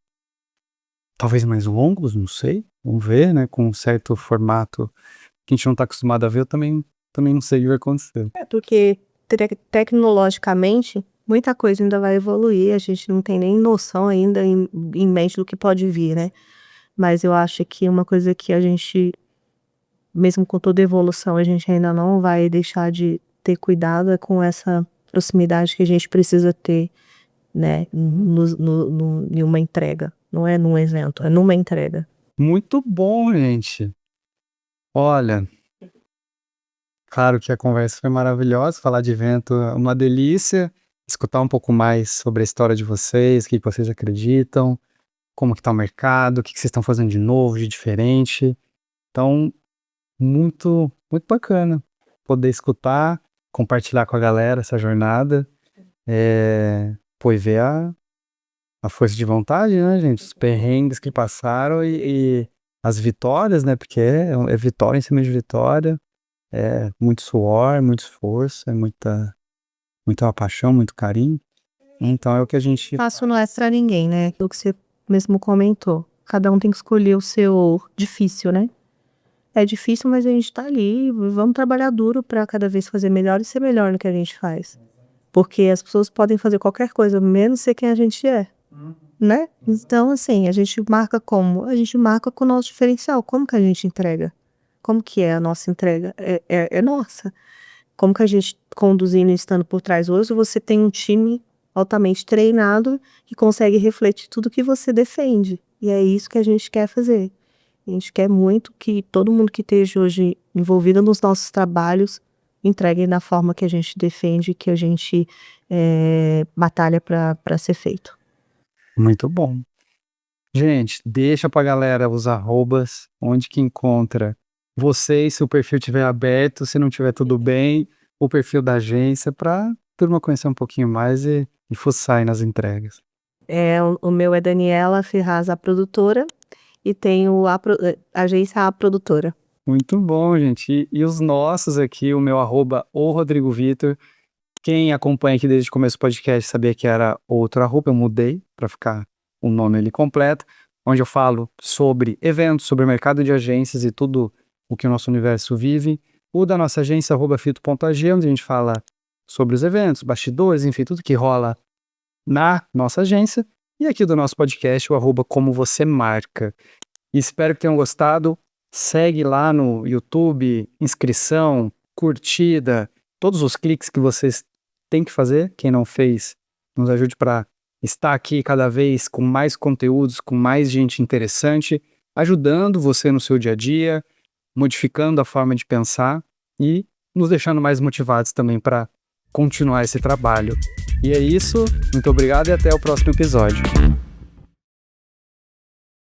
talvez mais longos, não sei, vamos ver, né? Com um certo formato que a gente não está acostumado a ver, eu também não sei o que vai acontecer. Porque tecnologicamente muita coisa ainda vai evoluir, a gente não tem nem noção ainda em mente do que pode vir, né? Mas eu acho que uma coisa que a gente, mesmo com toda evolução, a gente ainda não vai deixar de ter cuidado é com essa proximidade que a gente precisa ter, né? Em uma entrega. Não é num evento, é numa entrega. Muito bom, gente. Olha, claro que a conversa foi maravilhosa, falar de evento é uma delícia, escutar um pouco mais sobre a história de vocês, o que vocês acreditam, como que tá o mercado, o que vocês estão fazendo de novo, de diferente. Então, muito, muito bacana poder escutar, compartilhar com a galera essa jornada, e ver a força de vontade, né, gente? Os perrengues que passaram e as vitórias, né? Porque é vitória em cima de vitória, é muito suor, muito esforço, é muita paixão, muito carinho. Então é o que a gente... Fácil não é pra ninguém, né? O que você mesmo comentou. Cada um tem que escolher o seu difícil, né? É difícil, mas a gente tá ali, vamos trabalhar duro pra cada vez fazer melhor e ser melhor no que a gente faz. Porque as pessoas podem fazer qualquer coisa, menos ser quem a gente é, né? Então, assim, a gente marca como? A gente marca com o nosso diferencial. Como que a gente entrega? Como que é a nossa entrega? É nossa. Como que a gente conduzindo e estando por trás hoje, você tem um time altamente treinado que consegue refletir tudo que você defende. E é isso que a gente quer fazer. A gente quer muito que todo mundo que esteja hoje envolvido nos nossos trabalhos entregue da forma que a gente defende, que a gente batalha para ser feito. Muito bom. Gente, deixa pra galera os arrobas, onde que encontra vocês, se o perfil estiver aberto, se não tiver tudo bem, o perfil da agência, pra turma conhecer um pouquinho mais e fuçar aí nas entregas. O meu é Daniela Ferraz, a produtora, e tenho a agência A Produtora. Muito bom, gente. E os nossos aqui, o meu arroba, o Rodrigo Vitor. Quem acompanha aqui desde o começo do podcast sabia que era outro arroba, eu mudei para ficar o nome ali completo, onde eu falo sobre eventos, sobre o mercado de agências e tudo o que o nosso universo vive. O da nossa agência, arroba fito.ag, onde a gente fala sobre os eventos, bastidores, enfim, tudo que rola na nossa agência. E aqui do nosso podcast, o arroba como você marca. E espero que tenham gostado. Segue lá no YouTube, inscrição, curtida, todos os cliques que vocês têm que fazer. Quem não fez, nos ajude para estar aqui cada vez com mais conteúdos, com mais gente interessante, ajudando você no seu dia a dia, modificando a forma de pensar e nos deixando mais motivados também para continuar esse trabalho. E é isso, muito obrigado e até o próximo episódio.